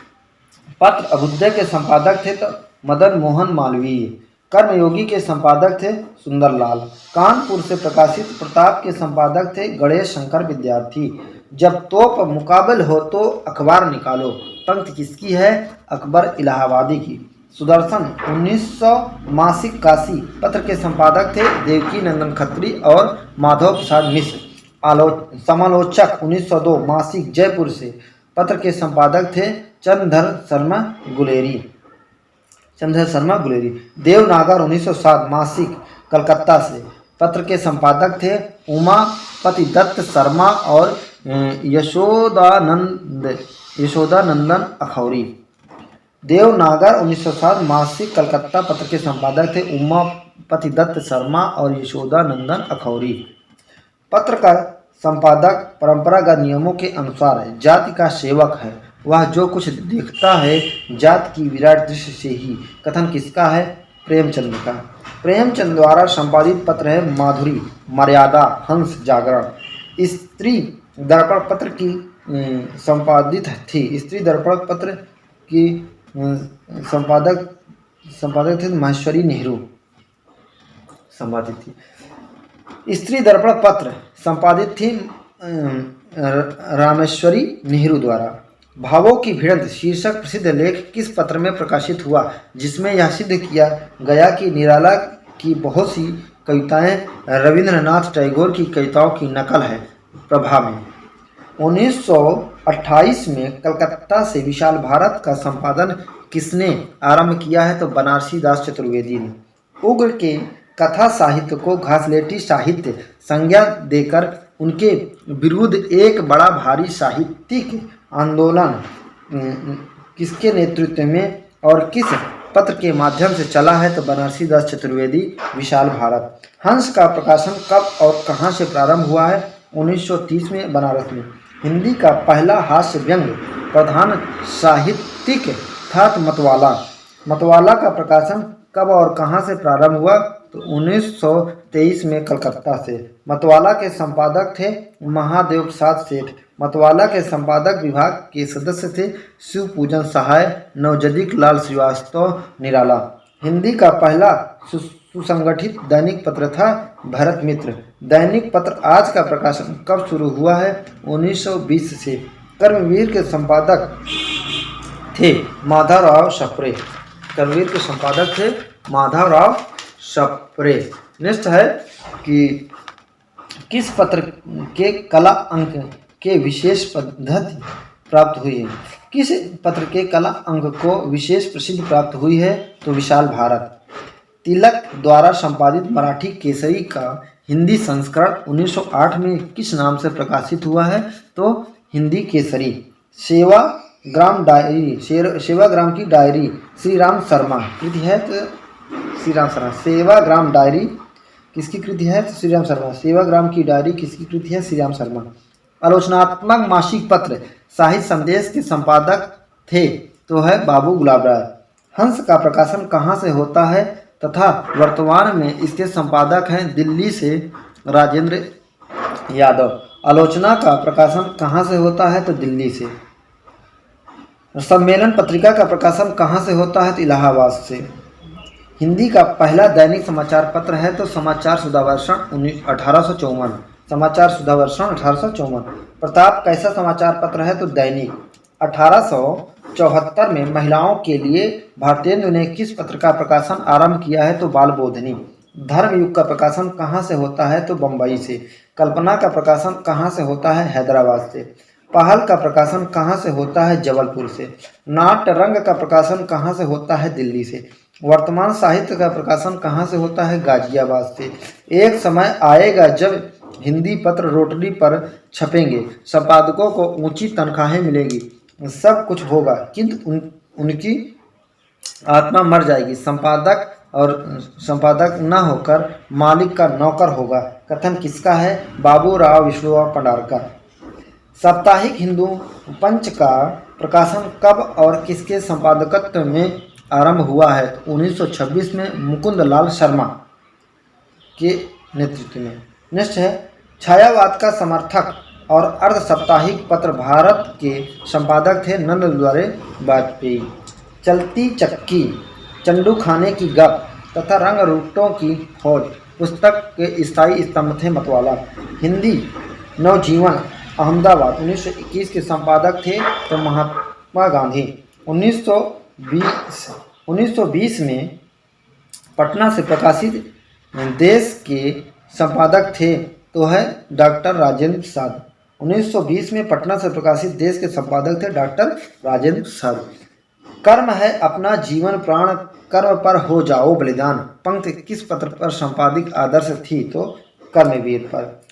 पत्र अभ्युदय के संपादक थे तो मदन मोहन मालवीय। कर्मयोगी के संपादक थे सुंदरलाल। कानपुर से प्रकाशित प्रताप के संपादक थे गणेश शंकर विद्यार्थी। जब तोप मुकाबल हो तो अखबार निकालो पंक्ति किसकी है? अकबर इलाहाबादी की। सुदर्शन 1900 मासिक काशी पत्र के संपादक थे देवकी नंदन खत्री और माधव प्रसाद मिश्र। समालोचक 1902 मासिक जयपुर से पत्र के संपादक थे चंद्रधर शर्मा गुलेरी। देवनागर 1907 मासिक कलकत्ता से पत्र के संपादक थे उमापति दत्त शर्मा और यशोदानंदन अखौरी। देवनागर 1907 मासिक कलकत्ता पत्र के संपादक थे उमापति दत्त शर्मा और यशोदानंदन अखौरी। पत्र का संपादक परंपरागत नियमों के अनुसार जाति का सेवक है। वह जो कुछ देखता है जाति की विराट दृश्य से ही। कथन किसका है? प्रेमचंद का। प्रेमचंद द्वारा संपादित पत्र है माधुरी, मर्यादा, हंस, जागरण। स्त्री दर्पण पत्र की संपादित थी। स्त्री दर्पण पत्र की संपादक थे महेश्वरी नेहरू संपादित थी। स्त्री दर्पण पत्र संपादित थी रामेश्वरी नेहरू द्वारा। भावों की भिड़ंत शीर्षक प्रसिद्ध लेख किस पत्र में प्रकाशित हुआ जिसमें यह सिद्ध किया गया कि निराला की बहुत सी कविताएं रविंद्रनाथ टैगोर की कविताओं की नकल है? प्रभा में 1928 में कलकत्ता से विशाल भारत का संपादन किसने आरंभ किया है? तो बनारसी दास चतुर्वेदी ने। उग्र के कथा साहित्य को घासलेटी साहित्य संज्ञा देकर उनके विरुद्ध एक बड़ा भारी साहित्यिक आंदोलन किसके नेतृत्व में और किस पत्र के माध्यम से चला है? तो बनारसी दास चतुर्वेदी, विशाल भारत। हंस का प्रकाशन कब और कहां से प्रारंभ हुआ है? 1930 में बनारस में। हिंदी का पहला हास्य व्यंग प्रधान साहित्यिक था मतवाला। मतवाला का प्रकाशन कब और कहां से प्रारंभ हुआ? तो 1923 में कलकत्ता से। मतवाला के संपादक थे महादेव प्रसाद सेठ। मतवाला के संपादक विभाग के सदस्य थे शिवपूजन सहाय, नवजदिक लाल श्रीवास्तव, निराला। हिंदी का पहला सुसंगठित दैनिक पत्र था भरत मित्र। दैनिक पत्र आज का प्रकाशन कब शुरू हुआ है? 1920 से। कर्मवीर के संपादक थे माधवराव सप्रे। कर्मवीर के संपादक थे माधवराव सप्रे। नेक्स्ट है कि किस पत्र के कला अंक के विशेष पद्धति प्राप्त हुई है? किस पत्र के कला अंक को विशेष प्रसिद्धि प्राप्त हुई है? तो विशाल भारत। तिलक द्वारा संपादित मराठी केसरी का हिंदी संस्करण 1908 में किस नाम से प्रकाशित हुआ है? तो हिंदी केसरी। सेवाग्राम की डायरी श्री राम शर्मा कृति है। तो श्री राम शर्मा। सेवाग्राम डायरी किसकी कृति है? तो श्री राम शर्मा। सेवाग्राम की डायरी किसकी कृति है? श्री राम शर्मा। आलोचनात्मक मासिक पत्र साहित्य संदेश के संपादक थे तो है बाबू गुलाब राय। हंस का प्रकाशन कहाँ से होता है तथा वर्तमान में इसके संपादक हैं दिल्ली से राजेंद्र यादव। आलोचना का प्रकाशन कहाँ से होता है? तो दिल्ली से। सम्मेलन पत्रिका का प्रकाशन कहाँ से होता है? तो इलाहाबाद से। हिंदी का पहला दैनिक समाचार पत्र है तो समाचार सुधावर्षण 1854। समाचार सुधावर्षण 1854। प्रताप कैसा समाचार पत्र है? तो दैनिक। 1874 में महिलाओं के लिए भारतेंदु ने किस पत्र का प्रकाशन आरंभ किया है? तो बाल बोधनी। धर्मयुग का प्रकाशन कहाँ से होता है? तो बम्बई से। कल्पना का प्रकाशन कहाँ से होता है? हैदराबाद से। पहल का प्रकाशन कहाँ से होता है? जबलपुर से। नाट्य रंग का प्रकाशन कहाँ से होता है? दिल्ली से। वर्तमान साहित्य का प्रकाशन कहाँ से होता है? गाजियाबाद से। एक समय आएगा जब हिंदी पत्र रोटरी पर छपेंगे, संपादकों को ऊंची तनख्वाहें मिलेगी, सब कुछ होगा, किंतु उनकी आत्मा मर जाएगी। संपादक न होकर मालिक का नौकर होगा। कथन किसका है? बाबूराव विश्वराव पंडारकर। साप्ताहिक हिंदू पंच का प्रकाशन कब और किसके संपादकत्व में आरंभ हुआ है? 1926 में मुकुंद लाल शर्मा के नेतृत्व में। नेक्स्ट है छायावाद का समर्थक और अर्ध साप्ताहिक पत्र भारत के संपादक थे नंद दुलारे वाजपेयी। चलती चक्की, चंडू खाने की गप तथा रंग रूटों की फौज पुस्तक के स्थायी स्तंभ थे मतवाला। हिंदी नवजीवन अहमदाबाद 1921 के संपादक थे तो महात्मा गांधी। 1920 1920 में पटना से प्रकाशित देश के संपादक थे तो है डॉक्टर राजेंद्र प्रसाद। 1920 में पटना से प्रकाशित देश के संपादक थे डॉक्टर राजेंद्र प्रसाद। कर्म है अपना जीवन प्राण, कर्म पर हो जाओ बलिदान, पंक्ति किस पत्र पर संपादित आदर्श थी तो कर्मवीर पर।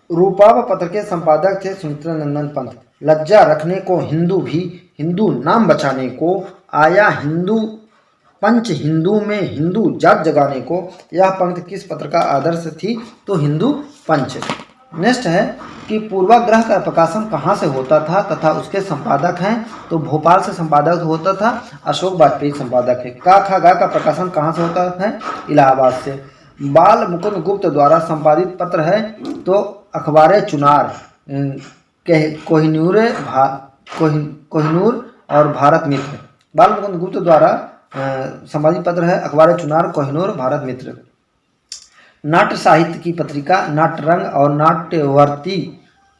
रूपाव पत्र के संपादक थे सुमित्रा नंदन पंत। लज्जा रखने को हिंदू भी, हिंदू नाम बचाने को आया हिंदू पंच, हिंदू में हिंदू जात जगाने को। यह पंक्ति किस पत्र का आदर्श थी तो हिंदू पंच। नेक्स्ट है कि पूर्वाग्रह का प्रकाशन कहाँ से होता था तथा उसके संपादक हैं तो भोपाल से संपादक होता था, अशोक वाजपेयी संपादक है। का खा गा का प्रकाशन कहाँ से होता है, इलाहाबाद से। बाल मुकुंद गुप्त द्वारा संपादित पत्र है तो अखबार चुनार, कोहिनूर और भारत मित्र। बाल मुकुंद गुप्त द्वारा संपादित पत्र है अखबार चुनार, कोहिनूर, भारत मित्र। नाट्य साहित्य की पत्रिका नाटरंग और नाट्यवर्ती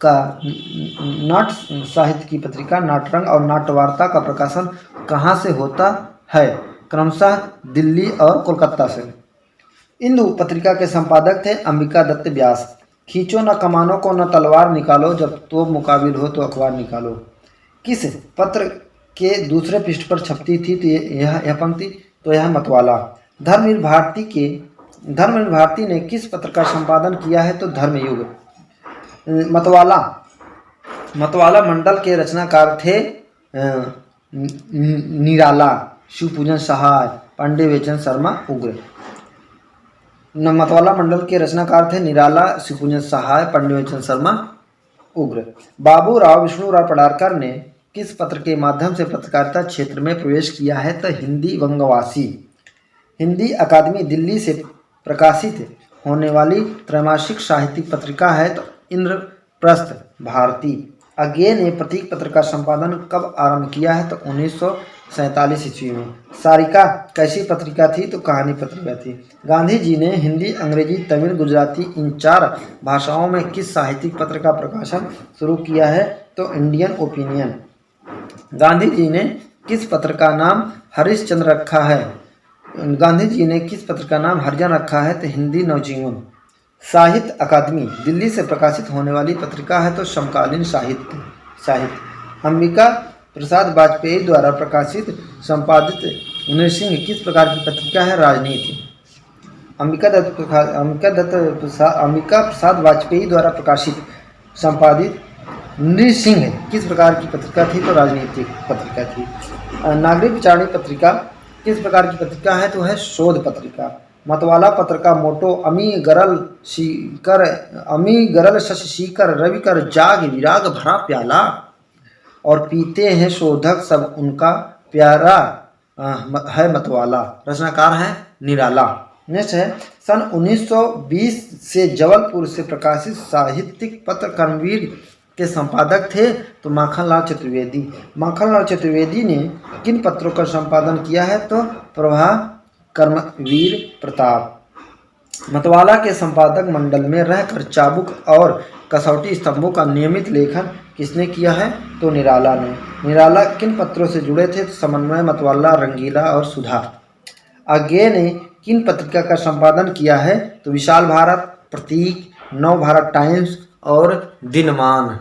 का नाट्य साहित्य की पत्रिका नाटरंग और नाट्यवार्ता का प्रकाशन कहाँ से होता है, क्रमशः दिल्ली और कोलकाता से। इंदु पत्रिका के संपादक थे अंबिका दत्त व्यास। खींचो न कमानों को न तलवार निकालो, जब तो मुकाबिल हो तो अखबार निकालो। किस पत्र के दूसरे पृष्ठ पर छपती थी तो यह पंक्ति तो यह मतवाला। धर्मवीर भारती ने किस पत्र का संपादन किया है तो धर्मयुग। मतवाला मंडल के रचनाकार थे निराला, शिवपूजन सहाय, पांडे वेचन शर्मा उग्र। मतवाला मंडल के रचनाकार थे निराला, शिवपूजन सहाय, पांडे वेचन शर्मा उग्र। बाबूराव विष्णुराव पडारकर ने किस पत्र के माध्यम से पत्रकारिता क्षेत्र में प्रवेश किया है तो हिंदी वंगवासी। हिंदी अकादमी दिल्ली से प्रकाशित होने वाली त्रैमासिक साहित्यिक पत्रिका है तो इंद्रप्रस्थ भारती। अज्ञे ने प्रतीक पत्र का संपादन कब आरंभ किया है तो 1947 ईस्वी में। सारिका कैसी पत्रिका थी तो कहानी पत्रिका थी। गांधी जी ने हिंदी, अंग्रेजी, तमिल, गुजराती इन 4 भाषाओं में किस साहित्यिक पत्र का प्रकाशन शुरू किया है तो इंडियन ओपिनियन। गांधी जी ने किस पत्र का नाम हरिश्चंद्र रखा है, गांधी जी ने किस पत्र का नाम हरिजन रखा है तो हिंदी नवजीवन। साहित्य अकादमी दिल्ली से प्रकाशित होने वाली पत्रिका है तो समकालीन साहित्य। अंबिका प्रसाद वाजपेयी द्वारा प्रकाशित संपादित नृसिंह किस प्रकार की पत्रिका है, राजनीति। अंबिका प्रसाद वाजपेयी द्वारा प्रकाशित संपादित नृसिंह किस प्रकार की पत्रिका थी तो राजनीतिक पत्रिका थी। नागरिक विचारणी पत्रिका किस प्रकार की पत्रिका है तो है शोध पत्रिका। मतवाला पत्र का मोटो अमी गरल शशि शीकर रवि कर जाग विराग भरा प्याला, और पीते हैं शोधक सब उनका प्यारा है मतवाला। रचनाकार है निराला। नेक्स्ट है सन 1920 से जबलपुर से प्रकाशित साहित्यिक पत्र कर्मवीर के संपादक थे तो माखनलाल चतुर्वेदी। माखनलाल चतुर्वेदी ने किन पत्रों का संपादन किया है तो प्रभा, कर्मवीर, प्रताप। मतवाला के संपादक मंडल में रहकर चाबुक और कसौटी स्तंभों का नियमित लेखन किसने किया है तो निराला ने। निराला किन पत्रों से जुड़े थे तो समन्वय, मतवाला, रंगीला और सुधा। अज्ञे ने किन पत्रिका का संपादन किया है तो विशाल भारत, प्रतीक, नव भारत टाइम्स और दिनमान।